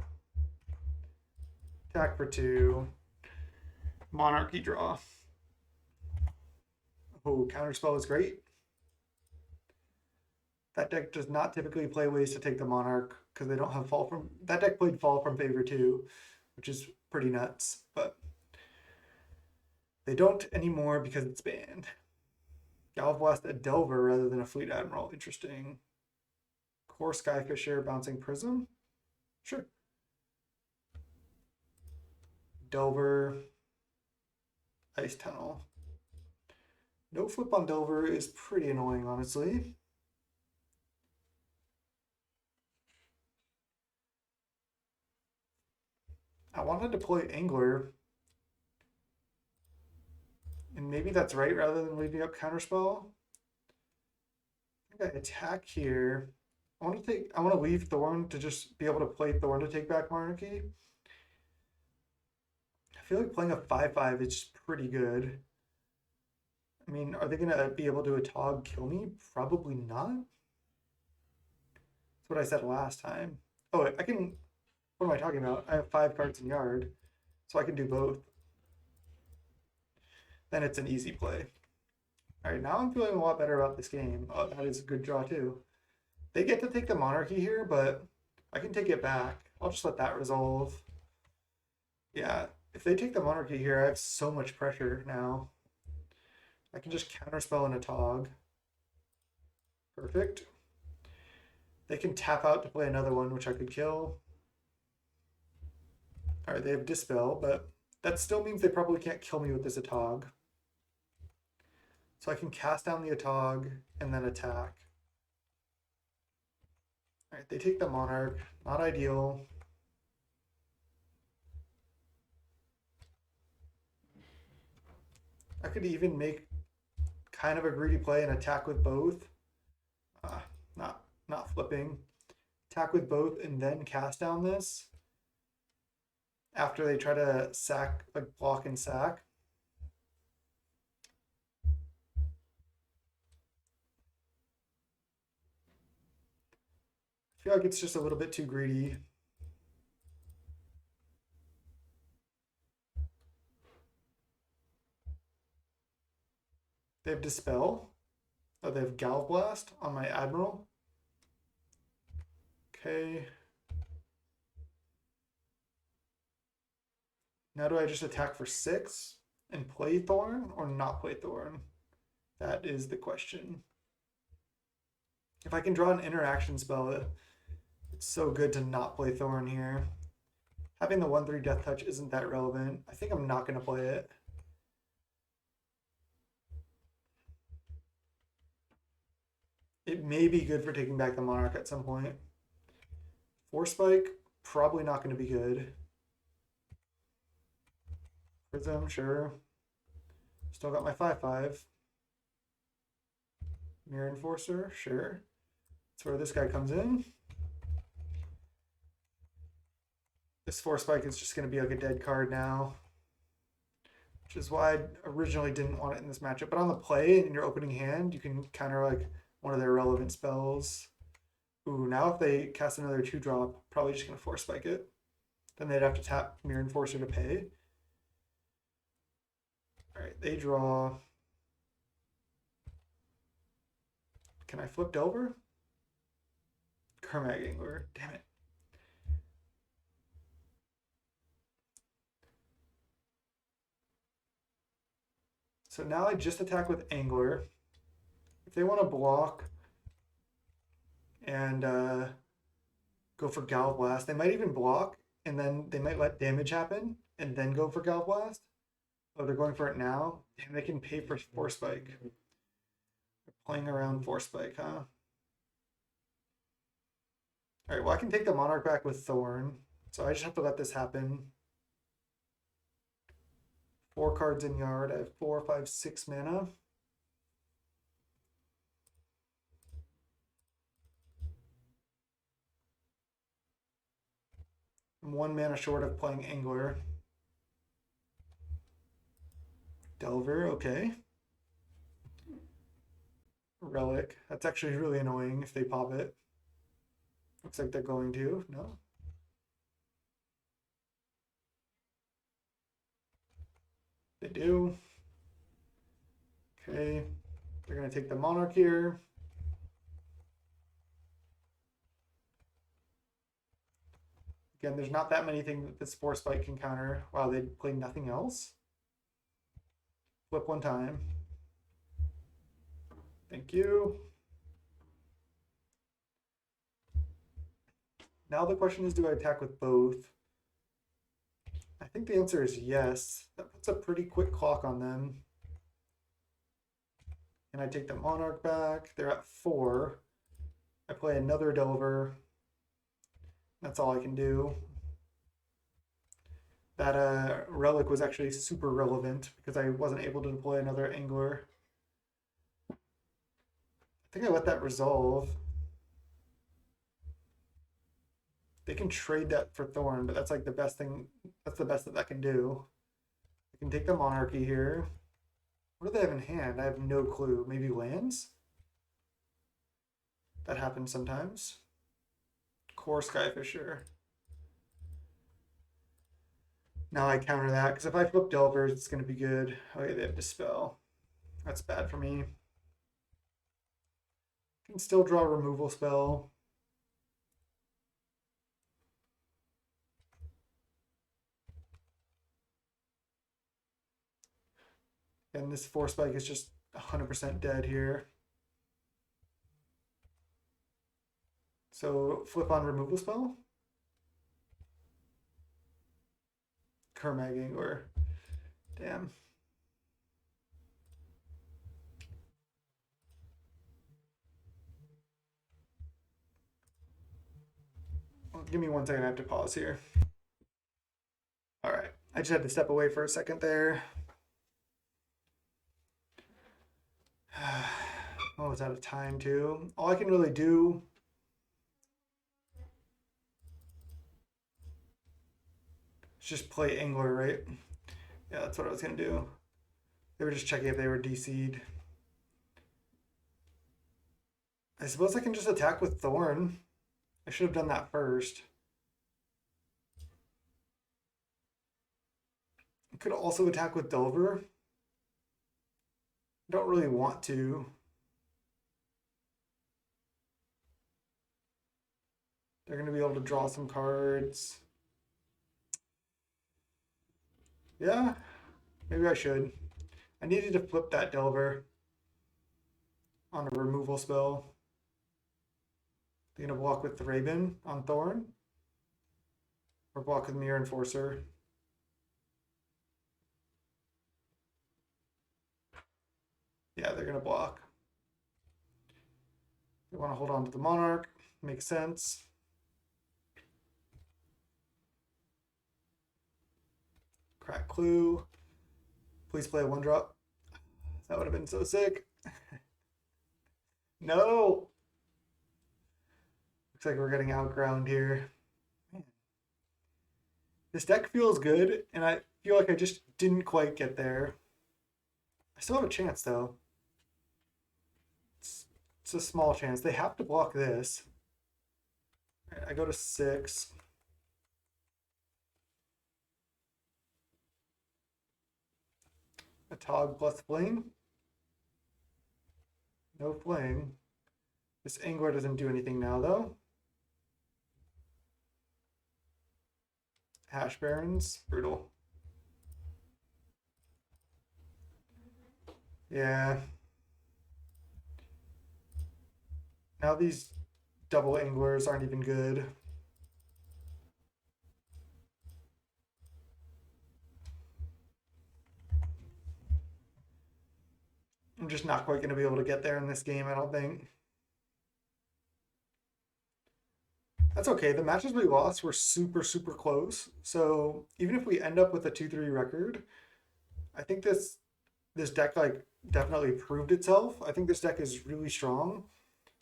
attack for 2, monarchy draw. Oh, counterspell is great. That deck does not typically play ways to take the monarch because they don't have fall from. That deck played fall from favor too, which is pretty nuts, but they don't anymore because it's banned. Galvblast a Delver rather than a Fleet Admiral. Interesting. Core Skyfisher, Bouncing Prism. Sure. Delver, Ice Tunnel. No flip on Delver is pretty annoying, honestly. I wanted to play Angler. And maybe that's right rather than leaving up Counterspell. I think I attack here. I want to leave Thorn to just be able to play Thorn to take back Monarchy. I feel like playing a 5/5 is just pretty good. I mean, are they gonna be able to Atog kill me? Probably not. That's what I said last time. Oh, I can. What am I talking about? I have 5 cards in yard, so I can do both. Then it's an easy play. All right, now I'm feeling a lot better about this game. Oh, that is a good draw too. They get to take the Monarchy here, but I can take it back. I'll just let that resolve. Yeah, if they take the Monarchy here, I have so much pressure now. I can just counterspell an Atog. Perfect. They can tap out to play another one, which I could kill. All right, they have Dispel, but that still means they probably can't kill me with this Atog. So I can cast down the Atog and then attack. All right, they take the Monarch. Not ideal. I could even make kind of a greedy play and attack with both. Not flipping. Attack with both and then cast down this after they try to sack, like block and sack. I feel like it's just a little bit too greedy. They have Dispel. Oh, they have Galvblast on my Admiral. Okay. Now do I just attack for 6 and play Thorn or not play Thorn? That is the question. If I can draw an interaction spell, it's so good to not play Thorn here. Having the 1/3 Death Touch isn't that relevant. I think I'm not going to play it. It may be good for taking back the Monarch at some point. Force Spike, probably not going to be good. Prism, sure. Still got my 5/5. Mirror Enforcer, sure. That's where this guy comes in. This Force Spike is just going to be like a dead card now, which is why I originally didn't want it in this matchup. But on the play, in your opening hand, you can counter like one of their relevant spells. Ooh, now if they cast another 2-drop, probably just going to Force Spike it. Then they'd have to tap Mirror Enforcer to pay. All right, they draw. Can I flip Delver? Kermag Angler, damn it. So now I just attack with Angler. If they want to block and go for Galvblast, they might even block and then they might let damage happen and then go for Galvblast. Oh, they're going for it now? Damn, they can pay for Force Spike. They're playing around Force Spike, huh? All right, well, I can take the Monarch back with Thorn. So I just have to let this happen. 4 cards in yard. I have 4, 5, 6 mana. I'm 1 mana short of playing Angler. Delver, okay. Relic. That's actually really annoying if they pop it. Looks like they're going to. No. They do. Okay. They're going to take the Monarch here. Again, there's not that many things that this Force Spike can counter. Wow, they played nothing else? Flip one time. Thank you. Now the question is, do I attack with both? I think the answer is yes. That puts a pretty quick clock on them. And I take the Monarch back. They're at 4. I play another Delver. That's all I can do. That Relic was actually super relevant because I wasn't able to deploy another Angler. I think I let that resolve. They can trade that for Thorn, but that's like the best thing. That's the best that that can do. I can take the Monarchy here. What do they have in hand? I have no clue. Maybe lands? That happens sometimes. Core Skyfisher. Now I counter that, because if I flip Delvers, it's going to be good. Okay, they have Dispel. That's bad for me. Can still draw a removal spell. And this Force Spike is just 100% dead here. So flip on removal spell. Kermag Angler. Damn. Well, give me 1 second, I have to pause here. All right, I just had to step away for a second there. Oh, it's out of time too. All I can really do is just play Angler, right? Yeah, that's what I was gonna do. They were just checking if they were DC'd. I suppose I can just attack with Thorn. I should have done that first. I could also attack with Delver. I don't really want to. They're going to be able to draw some cards. Yeah, maybe I should. I needed to flip that Delver on a removal spell. They're going to block with the Raven on Thorn. Or block with Mirror Enforcer. Yeah, they're going to block. They want to hold on to the Monarch. Makes sense. Crack Clue. Please play a 1-drop. That would have been so sick. No! Looks like we're getting outground here. Man. This deck feels good, and I feel like I just didn't quite get there. I still have a chance, though. It's a small chance. They have to block this. I go to 6. A Tog plus Fling. No Fling. This Angler doesn't do anything now, though. Hash Barons. Brutal. Yeah. Now these double Anglers aren't even good. I'm just not quite going to be able to get there in this game, I don't think. That's okay. The matches we lost were super, super close. So even if we end up with a 2-3 record, I think this deck like definitely proved itself. I think this deck is really strong.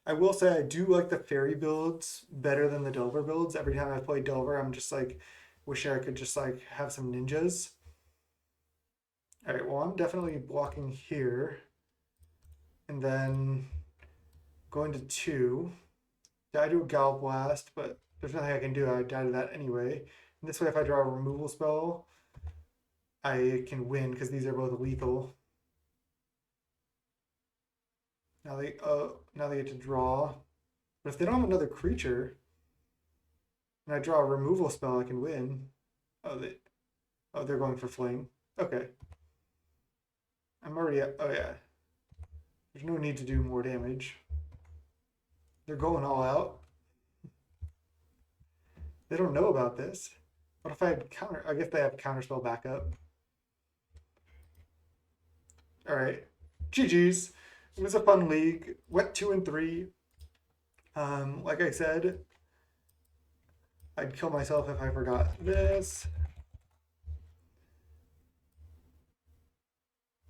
I will say I do like the fairy builds better than the Delver builds. Every time I play Delver, I'm just like, wish I could just like have some ninjas. All right, well, I'm definitely blocking here. And then going to 2. I do a Gal Blast, but there's nothing I can do. I die to that anyway. And this way, if I draw a removal spell, I can win because these are both lethal. Now they get to draw. But if they don't have another creature, and I draw a removal spell, I can win. They're going for fling. Okay. I'm already at, oh yeah. There's no need to do more damage. They're going all out. They don't know about this. What if I had counter? I guess they have counterspell backup. All right. GG's. It was a fun league. Went 2 and 3. Like I said, I'd kill myself if I forgot this.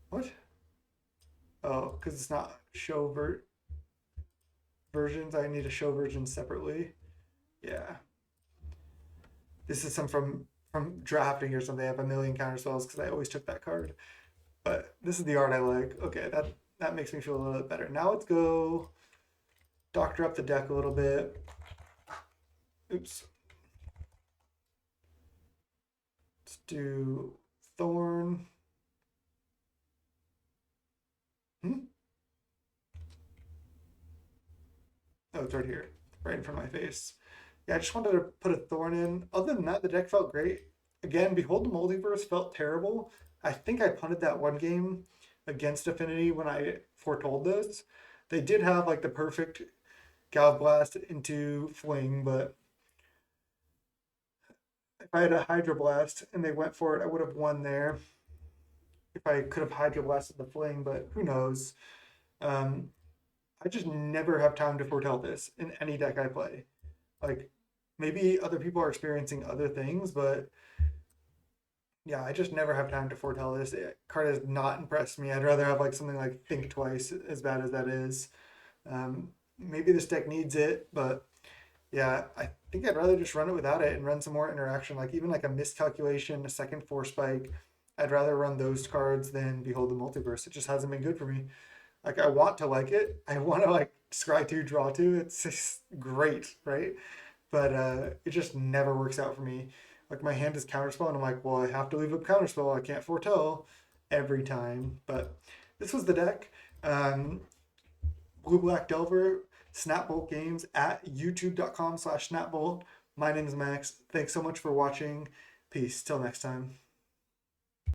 What? Oh, because it's not versions. I need to show versions separately. Yeah. This is some from drafting or something. I have a million counter spells because I always took that card. But this is the art I like. Okay, that makes me feel a little bit better. Now let's go doctor up the deck a little bit. Oops. Let's do Thorn. Oh, it's right here, right in front of my face. Yeah, I just wanted to put a Thorn in. Other than that, the deck felt great. Again, Behold the Multiverse felt terrible. I think I punted that one game against Affinity when I foretold this. They did have like the perfect Gal Blast into Fling, but if I had a Hydro Blast and they went for it, I would have won there. If I could have Hydro Blasted the Fling, but who knows? Um, I just never have time to foretell this in any deck I play. Like maybe other people are experiencing other things, but yeah, I just never have time to foretell this. Card has not impressed me. I'd rather have like something like Think Twice, as bad as that is. Maybe this deck needs it, but yeah, I think I'd rather just run it without it and run some more interaction. Like even like a Miscalculation, a second Force Spike. I'd rather run those cards than Behold the Multiverse. It just hasn't been good for me. Like I want to like it. I want to like scry 2, draw 2. It's just great, right? But it just never works out for me. Like my hand is counterspell, and I'm like, well, I have to leave up counterspell. I can't foretell every time. But this was the deck. Blue Black Delver, Snapbolt Games at youtube.com/snapbolt. My name is Max. Thanks so much for watching. Peace. Till next time.